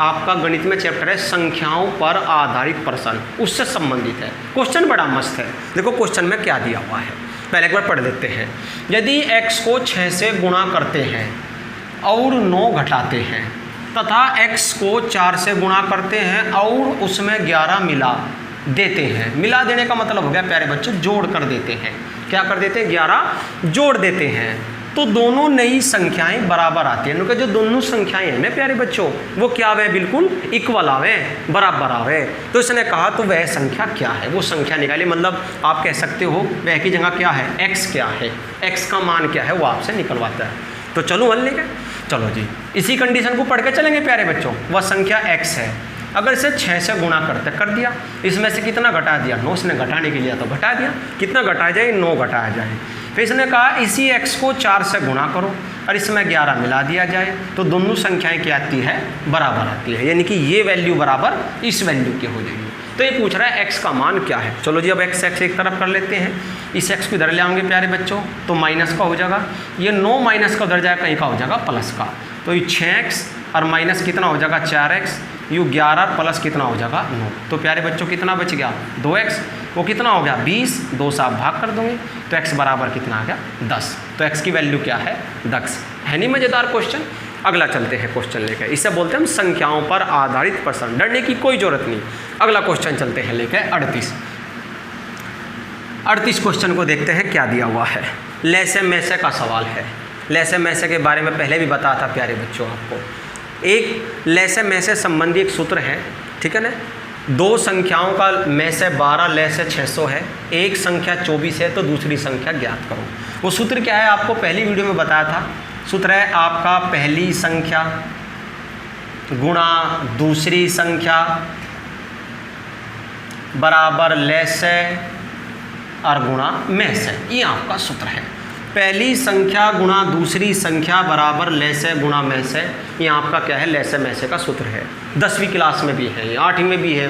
आपका गणित में चैप्टर है संख्याओं पर आधारित प्रश्न, उससे संबंधित है। क्वेश्चन बड़ा मस्त है। देखो क्वेश्चन में क्या दिया हुआ है, पहले एक बार पढ़ लेते हैं। यदि x को 6 से गुणा करते हैं और 9 घटाते हैं तथा x को 4 से गुणा करते हैं और उसमें 11 मिला देते हैं। मिला देने का मतलब हो गया प्यारे बच्चों जोड़ कर देते हैं। क्या कर देते हैं, 11 जोड़ देते हैं, तो दोनों नई संख्याएं बराबर आती हैं। उनके जो दोनों संख्याएं हैं ना प्यारे बच्चों वो क्या है, बिल्कुल इक्वल आवे, बराबर आवे। तो इसने कहा तो वह संख्या क्या है, वो संख्या निकाली। मतलब आप कह सकते हो वह की जगह क्या है, x क्या है, x का मान क्या है वो आपसे निकलवाता है। तो चलो हल लेके, चलो जी इसी कंडीशन को पढ़ के चलेंगे प्यारे बच्चों। वह संख्या x है, अगर इसे 6 से गुणा करते कर दिया, इसमें से कितना घटा दिया 9, इसने घटाने के लिए तो घटा दिया, कितना घटाया जाए 9 घटाया जाए। फिर इसने कहा इसी x को 4 से गुणा करो और इसमें 11 मिला दिया जाए, तो दोनों संख्याएं क्या आती है, बराबर आती है। यानी कि ये वैल्यू बराबर इस वैल्यू की हो जाएगी। तो ये पूछ रहा है x का मान क्या है। चलो जी अब x एक तरफ कर लेते हैं, इस x को इधर ले आएंगे प्यारे बच्चों तो माइनस का हो जाएगा, ये 9 माइनस का उधर जाएगा कहीं का हो जाएगा प्लस का, तो ये 6x और माइनस कितना हो जाएगा 4x, यू 11 प्लस कितना हो जाएगा 9। तो प्यारे बच्चों कितना बच गया 2x, वो कितना हो गया 20, 2 से आप भाग कर दोगे तो x बराबर कितना आ गया 10। तो x की वैल्यू क्या है 10 है। नहीं मज़ेदार क्वेश्चन। अगला चलते हैं क्वेश्चन लेकर, इसे बोलते हैं हम संख्याओं पर आधारित प्रश्न, डरने की कोई जरूरत नहीं। अगला क्वेश्चन चलते हैं लेकर 38 क्वेश्चन को देखते हैं क्या दिया हुआ है। लैसे मैसे का सवाल है। लैसे मैसे के बारे में पहले भी बताया था प्यारे बच्चों आपको। एक लैसे मैसे संबंधी एक सूत्र है, ठीक है ना। 2 संख्याओं का में से 12 लैसे 600 है, एक संख्या 24 है, तो दूसरी संख्या ज्ञात करो। वो सूत्र क्या है आपको पहली वीडियो में बताया था। सूत्र है आपका पहली संख्या गुणा दूसरी संख्या बराबर लैसे और गुणा में से, ये आपका सूत्र है। पहली संख्या गुणा दूसरी संख्या बराबर लैसे गुणा में से, ये आपका क्या है लैसे मैसे का सूत्र है। 10वीं क्लास में भी है, 8वीं में भी है,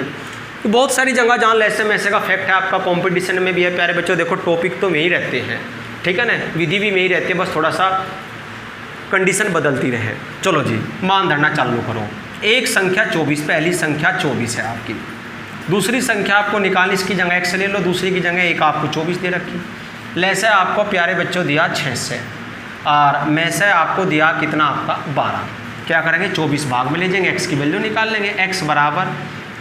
बहुत सारी जगह जहाँ लैसे मैसे का फैक्ट है आपका कंपटीशन में भी है प्यारे बच्चों। देखो टॉपिक तो में ही रहते हैं, ठीक है ना, विधि भी में ही रहती है, बस थोड़ा सा कंडीशन बदलती रहे। चलो जी मान धरना चालू करो। एक संख्या 24, पहली संख्या 24 है आपकी, दूसरी संख्या आपको निकालनी, इसकी जगह x ले लो, दूसरी की जगह एक आपको 24 दे रखी। लैसे आपको प्यारे बच्चों दिया 6 से और में से आपको दिया कितना आपका 12। क्या करेंगे 24 भाग में ले जाएंगे, x की वैल्यू निकाल लेंगे। x बराबर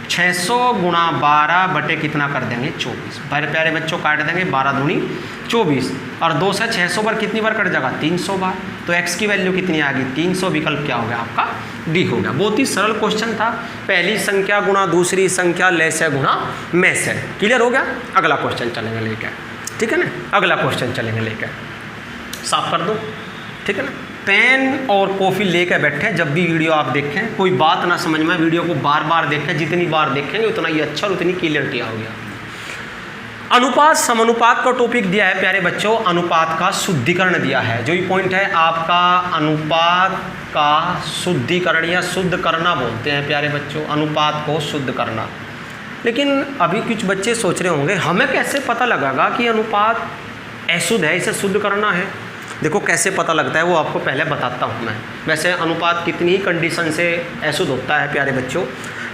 600 गुणा 12 बटे कितना कर देंगे 24। प्यारे बच्चों काट देंगे 12 दूनी 24 और 2 से 600 पर कितनी बार कट जाएगा 300 बार। तो x की वैल्यू कितनी आ गई 300, विकल्प क्या हो गया आपका डी हो गया। बहुत ही सरल क्वेश्चन था, पहली संख्या गुणा दूसरी संख्या लैसे गुणा में से। क्लियर हो गया। अगला क्वेश्चन चलेंगे लेकर, ठीक है ना। अगला क्वेश्चन चलेंगे लेकर, साफ कर दो, ठीक है ना। पेन और कॉफ़ी लेकर बैठे, जब भी वीडियो आप देखें कोई बात ना समझ में वीडियो को बार बार देखें, जितनी बार देखेंगे उतना ही अच्छा और उतनी क्लियरिटी होगी। अनुपात समानुपात का टॉपिक दिया है प्यारे बच्चों, अनुपात का शुद्धिकरण दिया है। जो ये पॉइंट है आपका, अनुपात का शुद्धिकरण या शुद्ध करना बोलते हैं प्यारे बच्चों, अनुपात को शुद्ध करना। लेकिन अभी कुछ बच्चे सोच रहे होंगे हमें कैसे पता लगेगा कि अनुपात अशुद्ध है, इसे शुद्ध करना है। देखो कैसे पता लगता है वो आपको पहले बताता हूँ मैं। वैसे अनुपात कितनी ही कंडीशन से अशुद्ध होता है प्यारे बच्चों,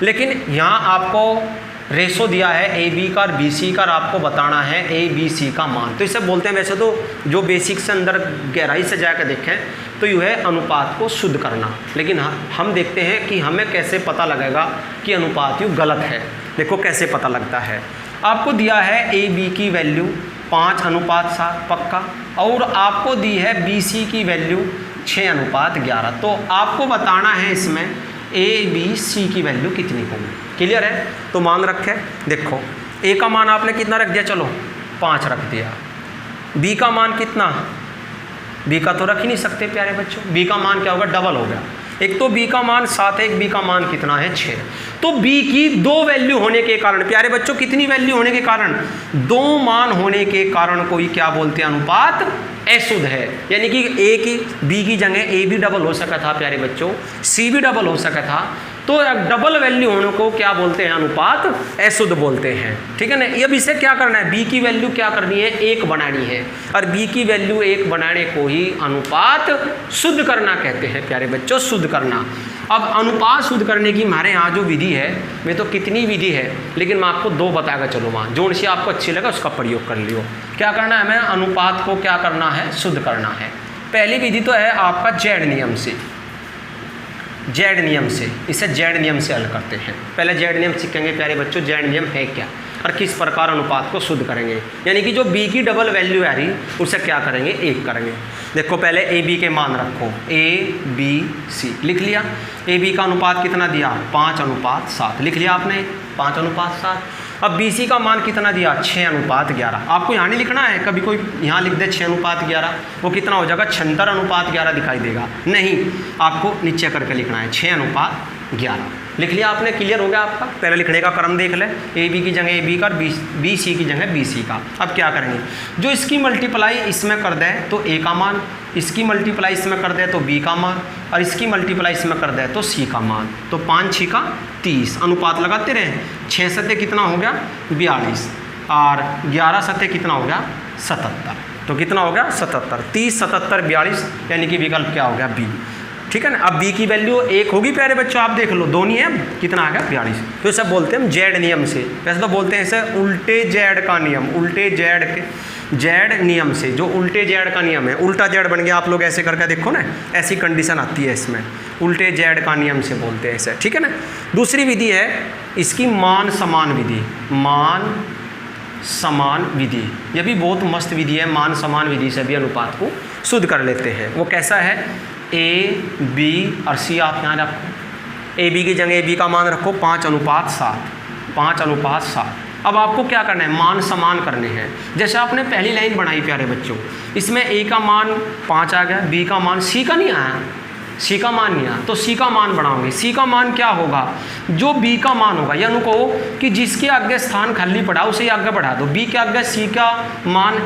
लेकिन यहाँ आपको रेशो दिया है ए बी का और बी सी का, और आपको बताना है ए बी सी का मान। तो इसे बोलते हैं, वैसे तो जो बेसिक से अंदर गहराई से जाकर देखें तो यह है अनुपात को शुद्ध करना। लेकिन हम देखते हैं कि हमें कैसे पता लगेगा कि अनुपात यूँ गलत है। देखो कैसे पता लगता है, आपको दिया है ए बी की वैल्यू 5:7 पक्का, और आपको दी है बी सी की वैल्यू 6:11। तो आपको बताना है इसमें ए बी सी की वैल्यू कितनी होगी। क्लियर है? तो मान रखे, देखो ए का मान आपने कितना रख दिया, चलो 5 रख दिया। बी का मान कितना, बी का तो रख ही नहीं सकते प्यारे बच्चों, बी का मान क्या होगा, डबल हो गया। एक तो बी का मान 7 है, एक बी का मान कितना है 6। तो बी की 2 वैल्यू होने के कारण प्यारे बच्चों, कितनी वैल्यू होने के कारण, 2 मान होने के कारण को ही क्या बोलते हैं, अनुपात अशुद्ध है। यानी कि ए की बी की जगह ए भी डबल हो सका था प्यारे बच्चों, सी भी डबल हो सका था, तो डबल वैल्यू होने को क्या बोलते हैं, अनुपात अशुद्ध बोलते हैं। ठीक है ना। अब इसे क्या करना है, बी की वैल्यू क्या करनी है, 1 बनानी है, और बी की वैल्यू 1 बनाने को ही अनुपात शुद्ध करना कहते हैं प्यारे बच्चों, शुद्ध करना। अब अनुपात शुद्ध करने की हमारे यहाँ जो विधि है, मैं तो कितनी विधि है, लेकिन मैं आपको 2 बताएगा, चलो वहाँ जो सी आपको अच्छी लगा उसका प्रयोग कर लियो। क्या करना है, हमें अनुपात को क्या करना है, शुद्ध करना है। पहली विधि तो है आपका जेड नियम से, जेड नियम से, इसे जेड नियम से हल करते हैं। पहले जेड नियम सीखेंगे प्यारे बच्चों, जेड नियम है क्या और किस प्रकार अनुपात को शुद्ध करेंगे। यानी कि जो बी की डबल वैल्यू आ रही उसे क्या करेंगे, 1 करेंगे। देखो पहले ए बी के मान रखो, ए बी सी लिख लिया। ए बी का अनुपात कितना दिया, 5:7 लिख लिया आपने, 5:7। अब बी सी का मान कितना दिया, 6:11। आपको यहाँ नहीं लिखना है, कभी कोई यहाँ लिख दे 6:11, वो कितना हो जाएगा, 76:11 दिखाई देगा। नहीं, आपको नीचे करके लिखना है 6:11 लिख लिया आपने। क्लियर हो गया आपका। पहले लिखने का क्रम देख ले, ए बी की जगह ए बी का और बी सी की जगह बी सी का। अब क्या करेंगे, जो इसकी मल्टीप्लाई इसमें कर दे तो ए का मान, इसकी मल्टीप्लाई इसमें कर दे तो बी का मान, और इसकी मल्टीप्लाई इसमें कर दे तो सी का मान। तो 5 6 का 30, अनुपात लगाते रहे। 6 सत्ते कितना हो गया, 42, और 11 सत्ते कितना हो गया, 77। तो कितना हो गया, 77। 30 77 42, यानी कि विकल्प क्या हो गया, बी। ठीक है ना। अब बी की वैल्यू 1 होगी प्यारे बच्चों, आप देख लो, 2 नहीं है, कितना आ गया, 42। तो ये सब बोलते हैं हम जेड नियम से। वैसे तो बोलते हैं इसे उल्टे जेड का नियम, उल्टे जेड के जेड नियम से। जो उल्टे जेड का नियम है, उल्टा जेड बन गया, आप लोग ऐसे करके देखो ना, ऐसी कंडीशन आती है इसमें, उल्टे जेड का नियम से बोलते हैं इसे। ठीक है ना। दूसरी विधि है इसकी मान समान विधि, मान समान विधि। यह भी बहुत मस्त विधि है, मान समान विधि से भी अनुपात को शुद्ध कर लेते हैं। वो कैसा है, ए बी और सी आप यहाँ रखो। ए बी की जगह ए बी का मान रखो 5:7, 5:7। अब आपको क्या करना है, मान समान करने हैं। जैसे आपने पहली लाइन बनाई प्यारे बच्चों, इसमें ए का मान 5 आ गया, बी का मान, सी का नहीं आया, सी का मान नहीं आया, तो सी का मान बढ़ाओगे। सी का मान क्या होगा, जो बी का मान होगा, यानी कहो कि जिसके आगे स्थान खाली पड़ा उसे आगे बढ़ा दो। बी के आगे सी का मान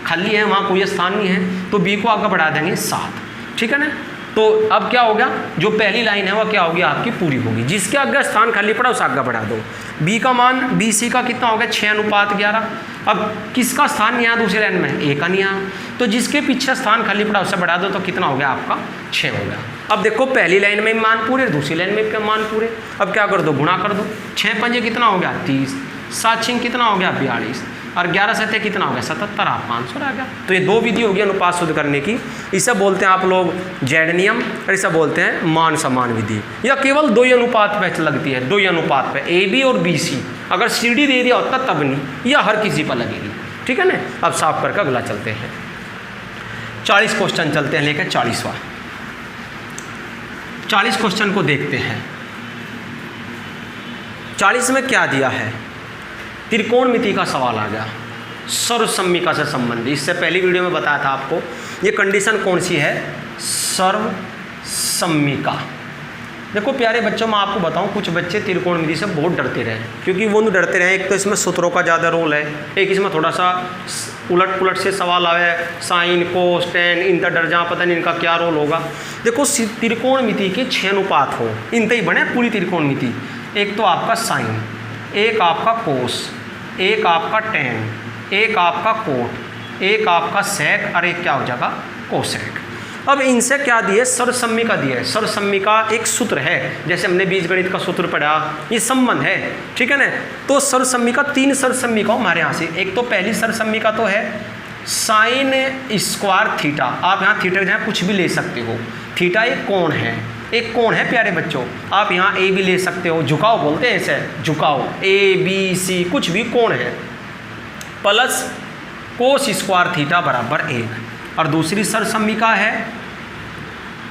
खाली है, वहाँ कोई स्थान नहीं है, तो बी को आगे बढ़ा देंगे 7। ठीक है ना। तो अब क्या हो गया, जो पहली लाइन है वह क्या होगी, आपकी पूरी होगी। जिसके आगे स्थान खाली पड़ा उसे आगे बढ़ा दो। बी का मान बी सी का कितना हो गया, 6:11। अब किसका स्थान नहीं आया दूसरी लाइन में, ए का नहीं आया, तो जिसके पीछे स्थान खाली पड़ा उसे बढ़ा दो, तो कितना हो गया आपका, 6 हो गया। अब देखो पहली लाइन में मान पूरे, दूसरी लाइन में क्या मान पूरे। अब क्या कर दो, गुणा कर दो। 6 पंजे कितना हो गया, 30, 7 6 कितना हो गया, 42, और 11 सत्ते कितना हो गया, 77, आप 500 आ गया। तो ये 2 विधि होगी अनुपात शुद्ध करने की। इसे बोलते हैं आप लोग जेड नियम, और इसे बोलते हैं मान समान विधि। या केवल 2 ही अनुपात पे लगती है, 2 ही अनुपात पे, ए बी और बी सी। अगर सी डी दे दिया होता तब नहीं, या हर किसी पर लगेगी। ठीक है ना। अब साफ करके अगला चलते हैं, 40 क्वेश्चन चलते हैं लेकर 40वां। 40 क्वेश्चन को देखते हैं। 40 में क्या दिया है, त्रिकोणमिति का सवाल आ गया, सर्वसम्मिका से संबंधित। इससे पहली वीडियो में बताया था आपको, ये कंडीशन कौन सी है, सर्वसम्मिका। देखो प्यारे बच्चों, मैं आपको बताऊं, कुछ बच्चे त्रिकोणमिति से बहुत डरते रहे, क्योंकि वो नहीं डरते रहे, एक तो इसमें सूत्रों का ज़्यादा रोल है, एक इसमें थोड़ा सा उलट पुलट से सवाल आवे, साइन कोस टेन, इनका डर जहाँ पता नहीं इनका क्या रोल होगा। देखो त्रिकोणमिति के 6 अनुपात हो, इनते ही बने पूरी त्रिकोणमिति। एक तो आपका साइन, एक आपका कोस, एक आपका टेन, एक आपका कोट, एक आपका सेक और एक क्या हो जाएगा कोसेक। अब इनसे क्या दिए, सर्वसम्मिका दिया है। सर्वसम्मिका एक सूत्र है, जैसे हमने बीजगणित का सूत्र पढ़ा, ये संबंध है, ठीक है ना। तो सर्वसम्मिका 3 सर्वसम्मिका हमारे यहाँ से। एक तो पहली सर्वसम्मिका तो है साइन स्क्वायर थीटा। आप यहाँ थीटा जहाँ कुछ भी ले सकते हो, थीटा एक कोण है, एक कोण है प्यारे बच्चों। आप यहाँ ए भी ले सकते हो, झुकाव बोलते हैं इसे, झुकाव, ए बी सी कुछ भी कोण है, प्लस कोस स्क्वायर थीटा बराबर 1। और दूसरी सर्वसम्मिका है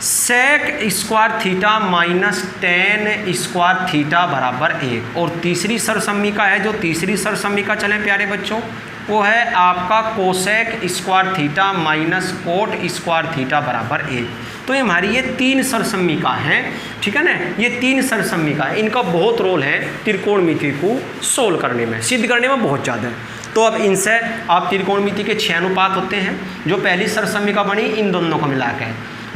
sec square theta minus tan square theta बराबर 1। और तीसरी सर्वसम्मिका है, जो तीसरी सर्वसम्मिका चले प्यारे बच्चों, वो है आपका cosec square theta minus cot square theta बराबर 1। तो ये हमारी ये 3 सर्वसम्मिका हैं, ठीक है ना। ये 3 सर्वसम्मिका है, इनका बहुत रोल है त्रिकोणमिति को सोल्व करने में, सिद्ध करने में बहुत ज़्यादा है। तो अब इनसे आप त्रिकोणमिति के 6 अनुपात होते हैं। जो पहली सर्वसम्मिका बनी इन दोनों को मिला के,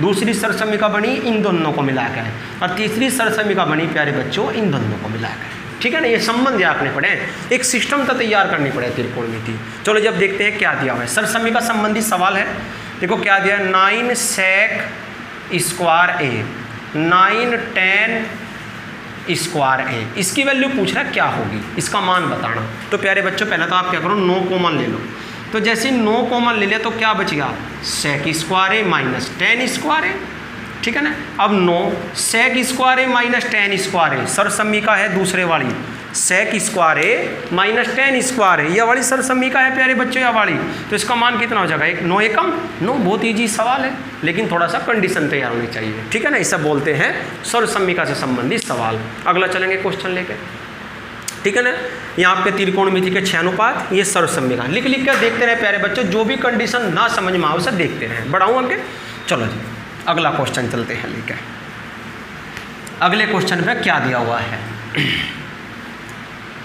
दूसरी सर्वसम्मिका बनी इन दोनों को मिला के, और तीसरी सर्वसम्मिका बनी प्यारे बच्चों इन दोनों को मिला के, ठीक है ना। ये संबंध याद रखने पड़े, एक सिस्टम तो तैयार करनी पड़े त्रिकोणमिति। चलो जब देखते हैं क्या दिया हुआ है। सर्वसम्मिका संबंधी सवाल है, देखो क्या दिया है, 9 सेक स्क्वायर ए, 9 टेन स्क्वायर ए। इसकी वैल्यू पूछ रहा है क्या होगी, इसका मान बताना। तो प्यारे बच्चों पहले तो आप क्या करो, 9 कॉमन ले लो। तो जैसे 9 कॉमन ले लिया तो क्या बच गया, सेक स्क्वायर ए माइनस टेन स्क्वायर ए, ठीक है ना। अब 9 सेक स्क्वायर ए माइनस टेन स्क्वायर ए, सर्वसम्मिका है दूसरे वाली, सेक स्क्वायर ए माइनस टेन स्क्वायर ए, यह वाली सर्वसम्मिका है प्यारे बच्चों, यह वाली। तो इसका मान कितना हो जाएगा, 9 एकम 9। बहुत ईजी सवाल है, लेकिन थोड़ा सा कंडीशन तैयार होनी चाहिए, ठीक है ना। इसे बोलते हैं सर्वसम्मिका से संबंधित सवाल। अगला चलेंगे क्वेश्चन लेके, ठीक है ना। यहाँ आपके त्रिकोणमिति के 6 अनुपात, ये सर्वसम्मिका। लिख लिख कर देखते रहे प्यारे बच्चों, जो भी कंडीशन ना समझ में आओ उसे देखते रहे। बढ़ाऊँ आगे, चलो जी अगला क्वेश्चन चलते हैं लेके। अगले क्वेश्चन पे क्या दिया हुआ है,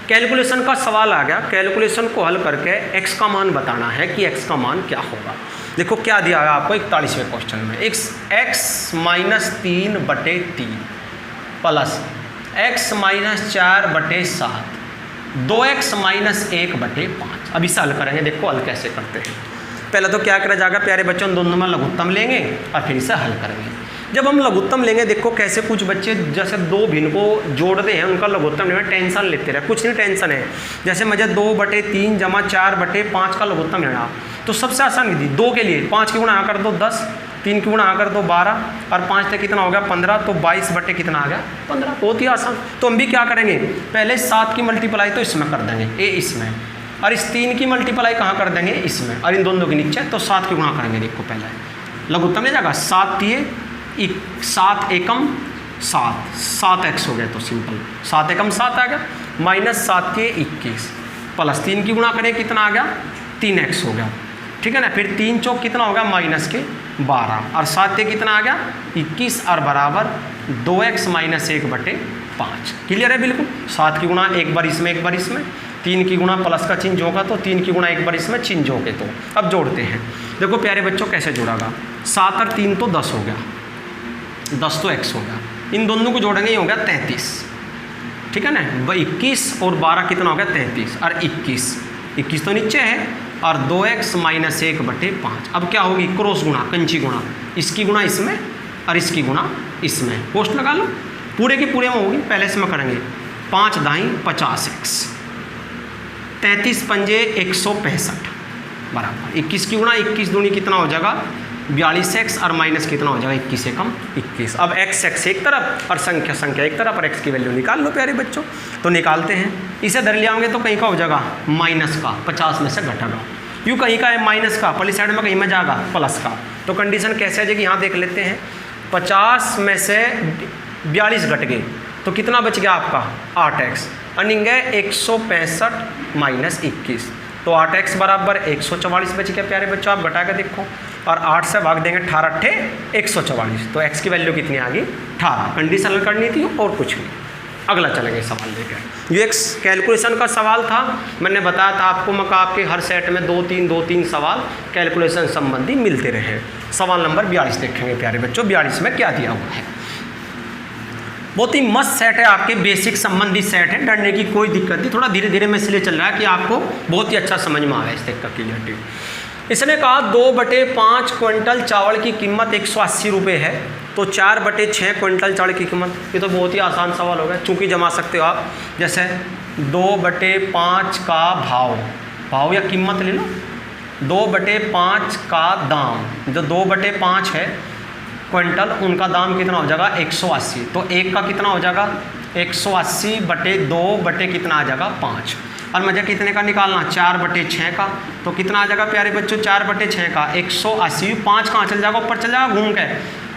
कैलकुलेशन का सवाल आ गया। कैलकुलेशन को हल करके x का मान बताना है कि x का मान क्या होगा। देखो क्या दिया है आपको 41वें क्वेश्चन में, x minus 3/3 plus x minus 4/7, 2x minus 1/5। अब इसे हल करेंगे, देखो हल कैसे करते हैं। पहले तो क्या करा जाएगा प्यारे बच्चों, दोनों में लघुत्तम लेंगे और फिर इसे हल करेंगे। जब हम लघुत्तम लेंगे, देखो कैसे कुछ बच्चे जैसे 2 भिन्न को जोड़ते हैं, उनका लघुत्तम लेने में टेंशन लेते रहे, कुछ नहीं टेंशन है। जैसे मुझे 2/3 जमा 4/5 का लघुत्तम लेना, तो सबसे आसान विधि 2 के लिए 5 की गुणा यहाँ कर दो 10, 3 की गुणा यहाँ कर दो 12, और 5 तक कितना हो गया 15, तो 22 कितना आ गया 15। बहुत ही आसान। तो हम भी क्या करेंगे, पहले 7 की मल्टीप्लाई तो इसमें कर देंगे, ए इसमें, और इस 3 की मल्टीप्लाई कहाँ कर देंगे इसमें, और इन दोनों के नीचे तो 7 की गुणा करेंगे। देखो पहले लघुत्तम ले जाएगा 7 एकम 7x हो गया, तो सिंपल 7 एकम 7 आ गया, माइनस 7 के 21, प्लस 3 की गुणा करें कितना आ गया 3x हो गया, ठीक है ना। फिर 3 चौक कितना हो गया माइनस के 12, और 7 के कितना आ गया 21, और बराबर 2x माइनस 1/5। क्लियर है बिल्कुल। 7 की गुणा एक बार इसमें एक बार इसमें, 3 की गुणा प्लस का चिन्ह जोगा तो 3 की गुणा एक बार इसमें चिन्ह जोगे। तो अब जोड़ते हैं, देखो प्यारे बच्चों कैसे जोड़ागा, 7 और 3 तो 10 हो गया, 10 तो x हो गया, इन दोनों को जोड़ेंगे ये हो गया 33, ठीक है ना। 21 और 12 कितना हो गया 33, और 21 तो नीचे है, और 2x माइनस 1/5। अब क्या होगी, क्रॉस गुणा, कंची गुणा, इसकी गुणा इसमें और इसकी गुणा इसमें, पोस्ट लगा लो, पूरे के पूरे में होगी। पहले इसमें करेंगे 5 दाई 50x, 33 पंजे 165 बराबर 21 की गुणा 21 दूनी कितना हो जाएगा 42x, और माइनस कितना हो जाएगा 21 एकम 21। अब x एक तरफ और संख्या एक तरफ, और x की वैल्यू निकाल लो प्यारे बच्चों। तो निकालते हैं, इसे धर ले आओगे तो कहीं का हो जाएगा माइनस का, 50 में से घटेगा, यूँ कहीं का है माइनस का, पहली साइड में कहीं में जाएगा प्लस का। तो कंडीशन कैसे आ जाएगी यहाँ देख लेते हैं, 50 में से 42 घट गए तो कितना बच गया आपका 8x, अर्निंग है 165 माइनस 21, तो 8x बराबर 144 बच गया प्यारे बच्चों। आप घटा के देखो, और 8 से भाग देंगे 18 अट्ठे 144, तो x की वैल्यू कितनी आ गई 18। कंडीशन हल करनी थी और कुछ नहीं। अगला चलेंगे सवाल लेकर। ये एक कैलकुलेशन का सवाल था, मैंने बताया था आपको मैं आपके हर सेट में 2-3 सवाल कैलकुलेशन संबंधी मिलते रहे। सवाल नंबर 42 देखेंगे प्यारे बच्चों। 42 में क्या दिया हुआ है, बहुत ही मस्त सेट है, आपके बेसिक संबंधी सेट है, डरने की कोई दिक्कत नहीं। थोड़ा धीरे धीरे में इसलिए चल रहा है कि आपको बहुत ही अच्छा समझ में आ रहा है इस तक का क्लियरिटी। इसने कहा 2/5 क्विंटल चावल की कीमत 180 रुपये है, तो 4/6 क्विंटल चावल की कीमत। ये तो बहुत ही आसान सवाल हो गया, चूँकि जमा सकते हो आप। जैसे 2/5 का भाव या कीमत ले लो, 2/5 का दाम, जो 2/5 है क्विंटल, उनका दाम कितना हो जाएगा 180, तो एक का कितना हो जाएगा 180/2 कितना आ जाएगा 5। और मुझे कितने का निकालना 4/6 का, तो कितना आ जाएगा प्यारे बच्चों 4/6 का 180। 5 कहाँ चल जाएगा, ऊपर चल जाएगा घूम के,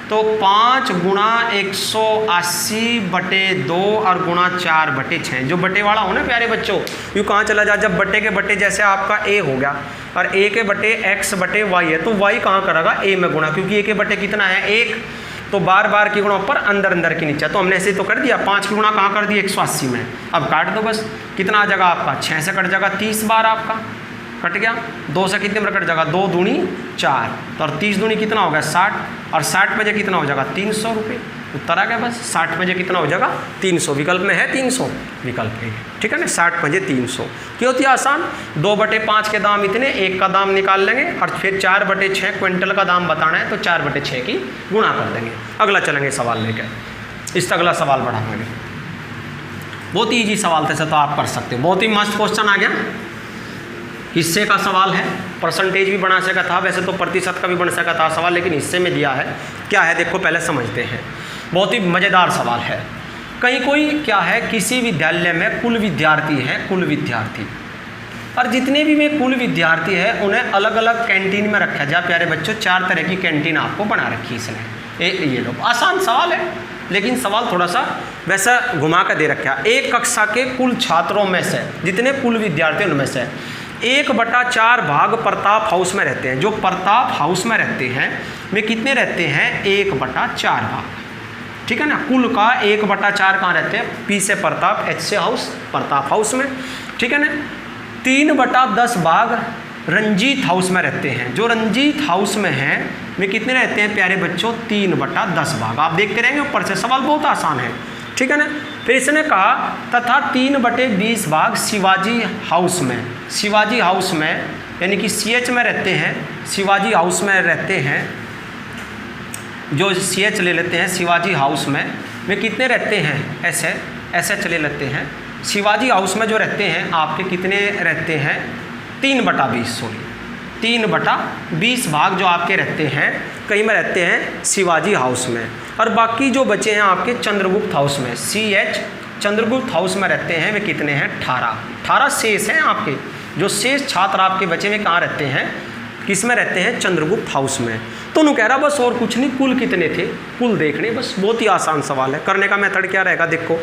तो 5 गुणा 180/2 और गुणा 4/6। जो बटे वाला हो ना प्यारे बच्चों, यूँ कहाँ चला जाए, जब बटे के बटे जैसे आपका a हो गया और a के बटे x/y है, तो y कहाँ करेगा a में गुणा, क्योंकि a के बटे कितना है 1, तो बार बार की गुणा ऊपर, अंदर अंदर की नीचे। तो हमने ऐसे तो कर दिया, 5 की गुणा कहाँ कर दी 180 में। अब काट दो बस, कितना आ जाएगा आपका 6 से कट जाएगा 30 बार आपका कट गया। 2 से कितने में कट जाएगा 2 दूनी 4, तो और 30 दूनी कितना हो गया 60, और 60 बजे कितना हो जाएगा 300 रुपये। उत्तर आ गया बस, 60 बजे कितना हो जाएगा 300। विकल्प में है 300, विकल्प है, ठीक है ना, 60 बजे 300। क्यों होती है आसान, 2/5 के दाम इतने, एक का दाम निकाल लेंगे और फिर 4/6 क्विंटल का दाम बताना है, तो 4/6 की गुणा कर देंगे। अगला चलेंगे सवाल लेकर। इसका अगला सवाल बढ़ाएंगे, बहुत ही ईजी सवाल थे, तो आप कर सकते हो। बहुत ही मस्त क्वेश्चन आ गया, हिस्से का सवाल है, परसेंटेज भी बना सका था, वैसे तो प्रतिशत का भी बन सका था सवाल, लेकिन हिस्से में दिया है। क्या है देखो पहले समझते हैं, बहुत ही मज़ेदार सवाल है। कहीं कोई क्या है, किसी विद्यालय में कुल विद्यार्थी है, कुल विद्यार्थी, और जितने भी में कुल विद्यार्थी है उन्हें अलग अलग कैंटीन में रखा जाए। प्यारे बच्चों 4 तरह की कैंटीन आपको बना रखी इसने। ये लो आसान सवाल है, लेकिन सवाल थोड़ा सा वैसा घुमा कर दे रखा है। एक कक्षा के कुल छात्रों में से, जितने कुल विद्यार्थी उनमें से 1/4 भाग प्रताप हाउस में रहते हैं। जो प्रताप हाउस में रहते हैं वे कितने रहते हैं 1/4 भाग, ठीक है ना। कुल का 1/4 कहाँ रहते हैं, P से प्रताप, H से हाउस, प्रताप हाउस में, ठीक है ना। 3/10 भाग रंजीत हाउस में रहते हैं। जो रंजीत हाउस में हैं वे कितने रहते हैं प्यारे बच्चों 3/10 भाग। आप देखते रहेंगे ऊपर से, सवाल बहुत आसान है, ठीक है ना। फिर इसने कहा तथा 3/20 भाग शिवाजी हाउस में, शिवाजी हाउस में यानी कि CH में रहते हैं, शिवाजी हाउस में रहते हैं। जो CH ले लेते हैं शिवाजी हाउस में, वे कितने रहते हैं SH ले लेते हैं। शिवाजी हाउस में जो रहते हैं आपके कितने रहते हैं 3/20 भाग जो आपके रहते हैं, कहीं में रहते हैं शिवाजी हाउस में। और बाकी जो बचे हैं आपके चंद्रगुप्त हाउस में, CH चंद्रगुप्त हाउस में रहते हैं, वे कितने हैं 18 शेष हैं आपके। जो शेष छात्र आपके बचे हुए कहाँ रहते हैं, किस में रहते हैं चंद्रगुप्त हाउस में। तो उन्होंने कह रहा बस और कुछ नहीं, कुल कितने थे, कुल देखने, बस बहुत ही आसान सवाल है। करने का मेथड क्या रहेगा, देखो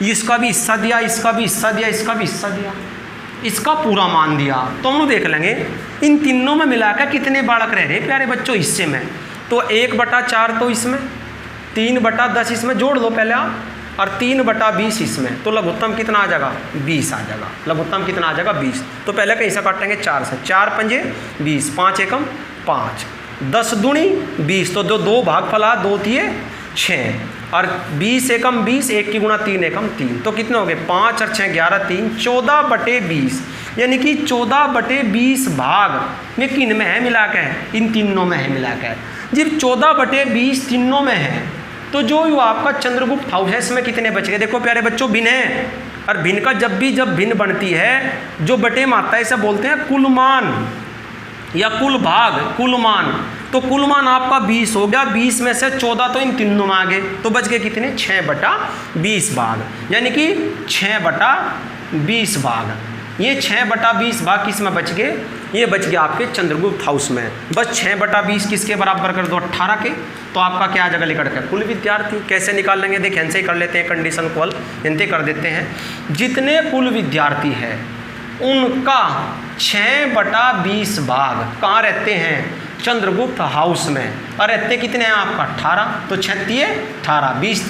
इसका भी हिस्सा दिया, इसका भी हिस्सा दिया, इसका भी हिस्सा दिया, इसका पूरा मान दिया, तो हम लोग देख लेंगे इन तीनों में मिलाकर कितने बालक रह रहे प्यारे बच्चों हिस्से में। तो 1/4 तो इसमें, 3/10 इसमें जोड़ लो पहले आप, और 3/20 इसमें, तो लघुत्तम कितना आ जाएगा 20 आ जाएगा। लघुत्तम कितना आ जाएगा 20। तो पहले कहीं से काटेंगे 4 से, 4 पंजे 20, 5 एकम 5, 10 दूनी 20, तो जो 2 भाग फला 2 थिए 6, और 20 एकम 20, 1 की गुणा 3 एकम 3, तो कितने हो गए 5 और 6 11 3, 14/20, यानी कि 14/20 भाग में किन में है मिला के, इन तीनों में है मिला के। जब 14/20 तीनों में है, तो जो आपका चंद्रगुप्त हाउस है इसमें कितने बच गए। देखो प्यारे बच्चों भिन्न है, और भिन्न का जब भिन्न बनती है जो बटे में आता है इसे बोलते हैं कुलमान या कुल भाग, कुलमान। तो कुलमान आपका 20 हो गया, 20 में से 14 तो इन तीनों में आ गए, तो बच गए कितने 6/20 भाग, यानी कि 6/20 भाग। ये 6/20 भाग किस में बच गए, ये बच गया आपके चंद्रगुप्त हाउस में। बस 6/20 किसके बराबर कर दो 18 के, तो आपका क्या आ जाएगा लिखा है कुल विद्यार्थी। कैसे निकाल लेंगे, देखिए इनसे ही कर लेते हैं, कंडीशन को हल इनसे कर देते हैं। जितने कुल विद्यार्थी है उनका 6/20 भाग कहाँ रहते हैं चंद्रगुप्त हाउस में। और रहते कितने हैं आपका 18, तो 36 18, 20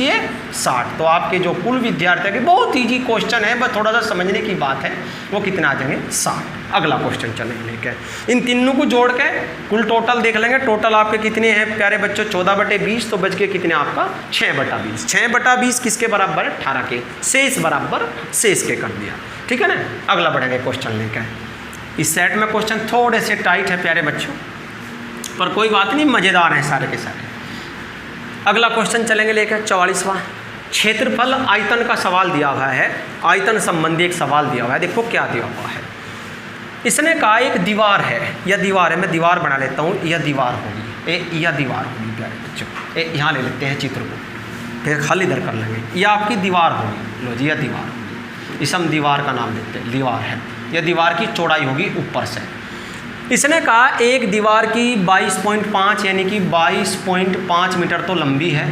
60। तो आपके जो कुल विद्यार्थी के बहुत ईजी क्वेश्चन है, बस थोड़ा सा समझने की बात है, वो कितने आ जाएंगे 60। अगला क्वेश्चन चलेंगे लेके, इन तीनों को जोड़ के कुल टोटल देख लेंगे। टोटल आपके कितने हैं प्यारे बच्चों 14/20, तो बच के कितने आपका 6/20। 6/20 किसके बराबर है 18 के, शेष बराबर शेष के कर दिया। ठीक है ना, अगला बढ़ेंगे क्वेश्चन लेकर। इस सेट में क्वेश्चन थोड़े से टाइट है प्यारे बच्चों, पर कोई बात नहीं, मज़ेदार हैं सारे के सारे। अगला क्वेश्चन चलेंगे लेकर 44वां। क्षेत्रफल आयतन का सवाल दिया हुआ है, आयतन संबंधी एक सवाल दिया हुआ है। देखो क्या दिया हुआ है, इसने कहा एक दीवार है, यह दीवार है, मैं दीवार बना लेता हूँ, यह दीवार होगी, यह दीवार होगी प्यारे बच्चों। यहाँ ले लेते हैं चित्र को, फिर खाली इधर कर लेंगे, यह आपकी दीवार होगी। लो जी, यह दीवार होगी, इसे हम दीवार का नाम देते हैं, दीवार है। यह दीवार की चौड़ाई होगी ऊपर से। इसने कहा एक दीवार की 22.5 यानी कि 22.5 मीटर तो लंबी है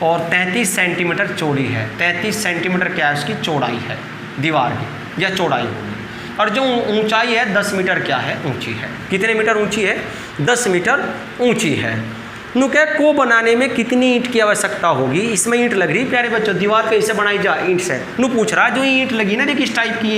और 33 सेंटीमीटर चौड़ी है। 33 सेंटीमीटर क्या है उसकी चौड़ाई है दीवार की, यह चौड़ाई होगी। और जो ऊंचाई है 10 मीटर क्या है ऊंची है। कितने मीटर ऊंची है 10 मीटर ऊंची है। नुके को बनाने में कितनी ईंट की आवश्यकता होगी। इसमें ईंट लग रही प्यारे बच्चों, दीवार कैसे बनाई जा ईंट से। नु पूछ रहा है जो ईंट लगी ना, देखिए इस टाइप की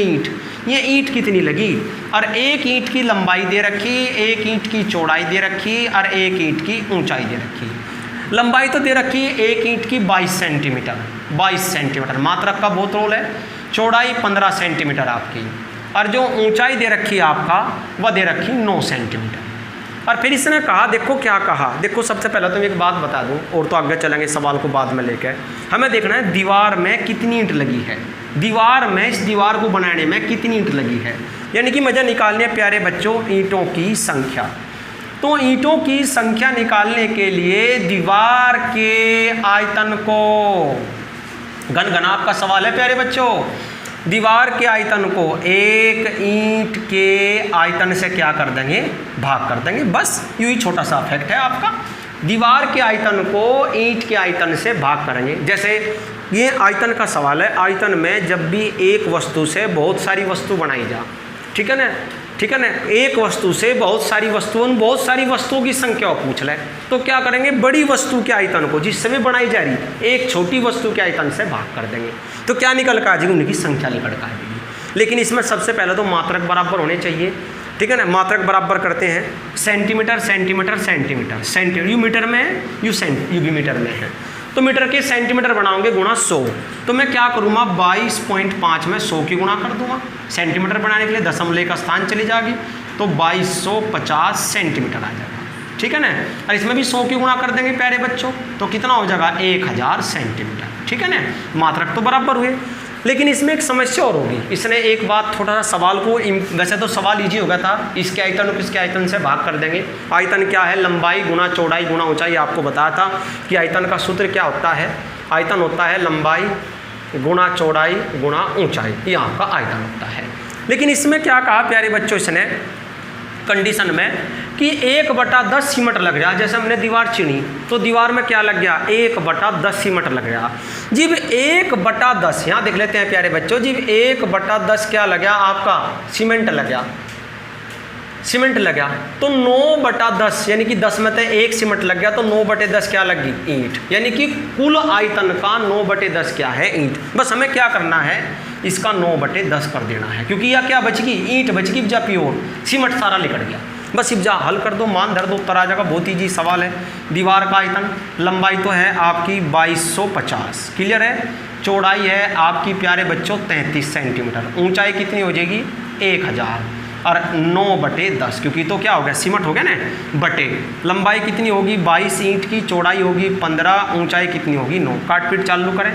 ये ईंट कितनी लगी, और एक ईंट की लंबाई दे रखी, एक ईंट की चौड़ाई दे रखी और एक ईंट की ऊंचाई दे रखी। लंबाई तो दे रखी एक ईंट की 22 सेंटीमीटर, 22 सेंटीमीटर मात्रक का बहुत रोल है। चौड़ाई 15 सेंटीमीटर आपकी, और जो ऊंचाई दे रखी आपका वह दे रखी 9 सेंटीमीटर। और फिर इसने कहा, देखो क्या कहा, देखो सबसे पहले तो मैं एक बात बता दूं और तो आगे चलेंगे सवाल को बाद में लेकर। हमें देखना है दीवार में कितनी ईंट लगी है, दीवार में इस दीवार को बनाने में कितनी ईंट लगी है, यानी कि मुझे निकालनी है प्यारे बच्चों ईंटों की संख्या। तो ईंटों की संख्या निकालने के लिए दीवार के आयतन को, घनघनाप का सवाल है प्यारे बच्चों, दीवार के आयतन को एक ईंट के आयतन से क्या कर देंगे भाग कर देंगे। बस यूं ही छोटा सा फैक्ट है आपका, दीवार के आयतन को ईंट के आयतन से भाग करेंगे। जैसे ये आयतन का सवाल है, आयतन में जब भी एक वस्तु से बहुत सारी वस्तु बनाई जा, ठीक है ना, ठीक है ना, एक वस्तु से बहुत सारी वस्तुओं की संख्या पूछ ले, तो क्या करेंगे बड़ी वस्तु के आयतन को जिससे भी बनाई जा रही एक छोटी वस्तु के आयतन से भाग कर देंगे, तो क्या निकल कर आ जाएगी उनकी संख्या निकल कर आएगी। लेकिन इसमें सबसे पहले तो मात्रक बराबर होने चाहिए, ठीक है ना। मात्रक बराबर करते हैं, सेंटीमीटर सेंटीमीटर सेंटीमीटर, सेंटीमीटर यू मीटर में है, यू भी मीटर में है, तो मीटर के सेंटीमीटर बनाओगे गुणा 100, तो मैं क्या करूँगा 22.5 में 100 की गुणा कर दूंगा। सेंटीमीटर बनाने के लिए दशमलव का स्थान चली जाएगी, तो 2250 सेंटीमीटर आ जाएगा, ठीक है ना। और इसमें भी 100 की गुणा कर देंगे प्यारे बच्चों, तो कितना हो जाएगा 1000 सेंटीमीटर, ठीक है ना। मात्रक तो बराबर हुए, लेकिन इसमें एक समस्या और होगी। इसने एक बात थोड़ा सा सवाल को, वैसे तो सवाल इजी हो गया था, इसके आयतन को किसके आयतन से भाग कर देंगे। आयतन क्या है, लंबाई गुना चौड़ाई गुना ऊंचाई। आपको बताया था कि आयतन का सूत्र क्या होता है, आयतन होता है लंबाई गुना चौड़ाई गुना ऊंचाई, ये आपका आयतन होता है। लेकिन इसमें क्या कहा प्यारे बच्चों, इसने कंडीशन में कि 1/10 सीमेंट लग गया। जैसे हमने दीवार चुनी तो दीवार में क्या लग गया 1/10 सीमेंट लग गया। जब 1/10 यहाँ देख लेते हैं प्यारे बच्चों, जब 1/10 क्या लग गया आपका सीमेंट लग गया, सीमेंट लग गया, तो 9/10 यानी कि 10 में से 1 सीमेंट लग गया, तो 9/10 क्या लगी ईंट, यानी कि कुल आयतन का 9/10 क्या है ईंट। बस हमें क्या करना है, इसका 9/10 कर देना है, क्योंकि यह क्या बच गई ईंट बच गई, जा प्योर सीमेंट सारा निकल गया। बस इब्जा हल कर दो, मान धर दो, उत्तर आ जाएगा। बहुत ईजी सवाल है। दीवार का आयतन, लंबाई तो है आपकी 2250, क्लियर है। चौड़ाई है आपकी प्यारे बच्चों 33 सेंटीमीटर, ऊंचाई कितनी हो जाएगी 1000, और 9/10, क्योंकि तो क्या हो गया सीमेंट हो गया ना, बटे लंबाई कितनी होगी 22 ईंट की, चौड़ाई होगी 15, ऊंचाई कितनी होगी 9। काट पीट चालू करें,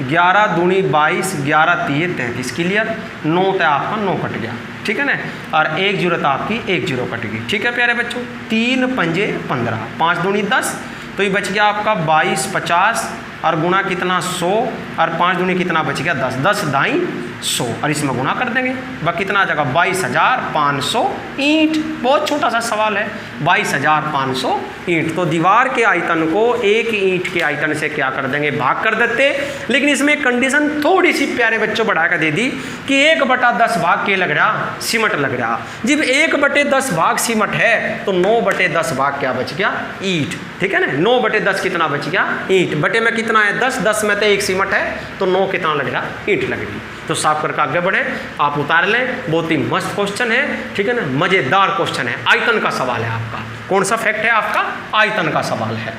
11 दूनी 22, 11 3 33, क्लियर। 9 तो आपका 9 कट गया, ठीक है ना, और 1 0 तो आपकी 1 0 कट गई, ठीक है प्यारे बच्चों। 3 पंजे 15, 5 दूनी 10, तो ये बच गया आपका 2250 और गुणा कितना 100 और 5 दूनी कितना बच गया 10, 10 दाई 100 और इसमें गुणा कर देंगे। वह कितना आ जाएगा 22,500 ईंट। बहुत छोटा सा सवाल है, 22,500 ईंट। तो दीवार के आयतन को एक ईंट के आयतन से क्या कर देंगे, भाग कर देते। लेकिन इसमें कंडीशन थोड़ी सी प्यारे बच्चों बढ़ा कर दे दी कि 1/10 भाग के लग रहा, सीमेंट लग रहा। जब 1/10 भाग सीमेंट है तो 9/10 भाग क्या बच गया, ईंट। ठीक है ना, 9/10 कितना बच गया, ईंट। बटे में कितना है 10, 10 में तो 1 सीमेंट है तो 9 कितना लग रहा, ईंट लग रही। तो साफ करके आगे बढ़े, आप उतार लें। बहुत ही मस्त क्वेश्चन है, ठीक है ना, मजेदार क्वेश्चन है। आयतन का सवाल है आपका। कौन सा फैक्ट है आपका, आयतन का सवाल है।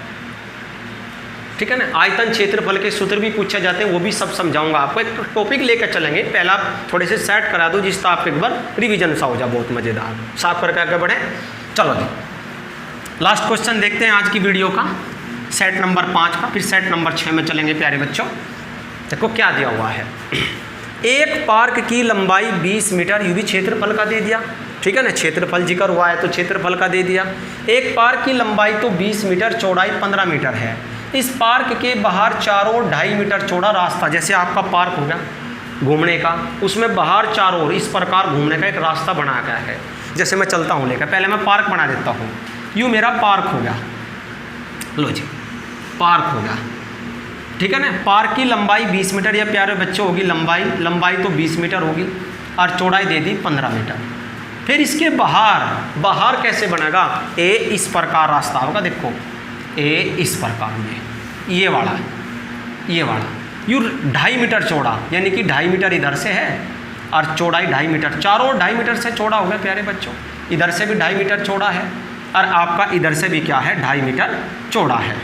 ठीक है ना, आयतन क्षेत्रफल के सूत्र भी पूछे जाते हैं, वो भी सब समझाऊंगा आपको। एक टॉपिक लेकर चलेंगे, पहला थोड़े से सेट करा दो जिससे आपको एक बार रिवीजन सा हो जाए, बहुत मजेदार। साफ करके आगे बढ़े, चलो जी लास्ट क्वेश्चन देखते हैं आज की वीडियो का, सेट नंबर 5 का। फिर सेट नंबर 6 में चलेंगे प्यारे बच्चों। देखो क्या दिया हुआ है, एक पार्क की लंबाई 20 मीटर, ये भी क्षेत्रफल का दे दिया। ठीक है ना, क्षेत्रफल जिक्र हुआ है तो क्षेत्रफल का दे दिया। एक पार्क की लंबाई तो 20 मीटर, चौड़ाई 15 मीटर है। इस पार्क के बाहर चारों 2.5 मीटर चौड़ा रास्ता, जैसे आपका पार्क हो गया घूमने का, उसमें बाहर चारों ओर इस प्रकार घूमने का एक रास्ता बनाया गया है। जैसे मैं चलता हूँ लेकर, पहले मैं पार्क बना देता हूँ। यूँ मेरा पार्क हो गया, लो जी पार्क हो गया। ठीक है ना, पार्क की लंबाई 20 मीटर, या प्यारे बच्चे होगी लंबाई तो 20 मीटर होगी और चौड़ाई दे दी 15 मीटर। फिर इसके बाहर कैसे बनेगा, ए इस प्रकार रास्ता होगा। देखो ए इस प्रकार में, ये वाला यू 2.5 मीटर चौड़ा, यानी कि 2.5 मीटर इधर से है और चौड़ाई 2.5 मीटर, चारों 2.5 मीटर से चौड़ा हो गया प्यारे बच्चों। इधर से भी 2.5 मीटर चौड़ा है और आपका इधर से भी क्या है 2.5 मीटर चौड़ा है।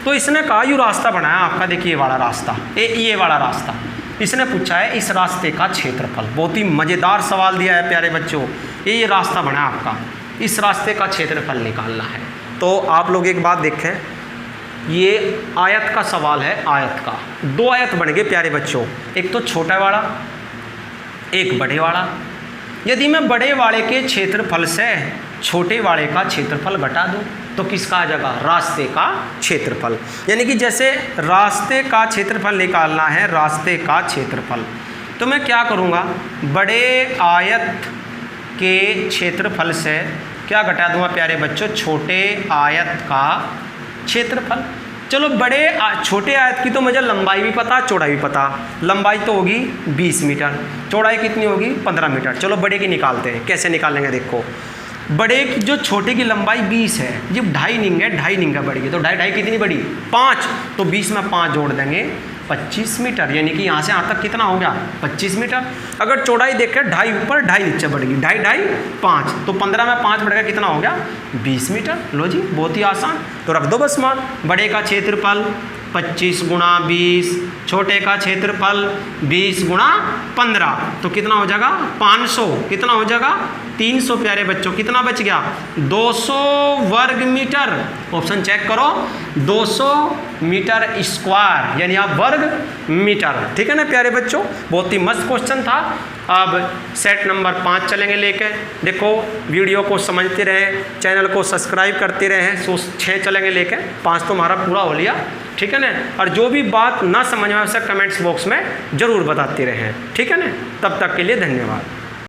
तो इसने कहा यू रास्ता बनाया आपका, देखिए वाला रास्ता, ये वाला रास्ता। इसने पूछा है इस रास्ते का क्षेत्रफल। बहुत ही मज़ेदार सवाल दिया है प्यारे बच्चों। ये रास्ता बना आपका, इस रास्ते का क्षेत्रफल निकालना है। तो आप लोग एक बात देखें, ये आयत का सवाल है, आयत का 2 आयत बन गए प्यारे बच्चों, एक तो छोटा वाला, एक बड़े वाला। यदि मैं बड़े वाले के क्षेत्रफल से छोटे वाले का क्षेत्रफल घटा दूं तो किसका आ जाएगा, रास्ते का क्षेत्रफल। यानी कि जैसे रास्ते का क्षेत्रफल निकालना है, रास्ते का क्षेत्रफल, तो मैं क्या करूँगा, बड़े आयत के क्षेत्रफल से क्या घटा दूंगा प्यारे बच्चों, छोटे आयत का क्षेत्रफल। चलो छोटे आयत की तो मुझे लंबाई भी पता, चौड़ाई भी पता। लंबाई तो होगी 20 मीटर, चौड़ाई कितनी होगी 15 मीटर। चलो बड़े की निकालते हैं, कैसे निकालेंगे देखो। बड़े की जो छोटे की लंबाई 20 है, जब 2.5 निंग है, 2.5 निंग बड़ी है तो 2.5 कितनी बड़ी 5, तो 20 में 5 जोड़ देंगे 25 मीटर, यानी कि यहाँ से यहाँ तक कितना हो गया 25 मीटर। अगर चौड़ाई देखें 2.5 ऊपर 2.5 नीचे बढ़ेगी, 2.5 5, तो 15 में 5 बढ़ गया, कितना हो गया 20 मीटर। लो जी बहुत ही आसान, तो रख दो बस मान। बड़े का क्षेत्रफल 25 गुणा 20, छोटे का क्षेत्रफल 20 गुणा 15, तो कितना हो जाएगा 500, कितना हो जाएगा 300 प्यारे बच्चों। कितना बच गया 200 वर्ग मीटर। ऑप्शन चेक करो, 200 मीटर स्क्वायर, यानी आप वर्ग मीटर। ठीक है ना प्यारे बच्चों, बहुत ही मस्त क्वेश्चन था। अब सेट नंबर 5 चलेंगे लेके। देखो वीडियो को समझते रहें, चैनल को सब्सक्राइब करते रहें। 6 चलेंगे लेके, 5 तो हमारा पूरा हो लिया। ठीक है ना, और जो भी बात ना समझ में आए उसे कमेंट्स बॉक्स में ज़रूर बताते रहें। ठीक है ना, तब तक के लिए धन्यवाद।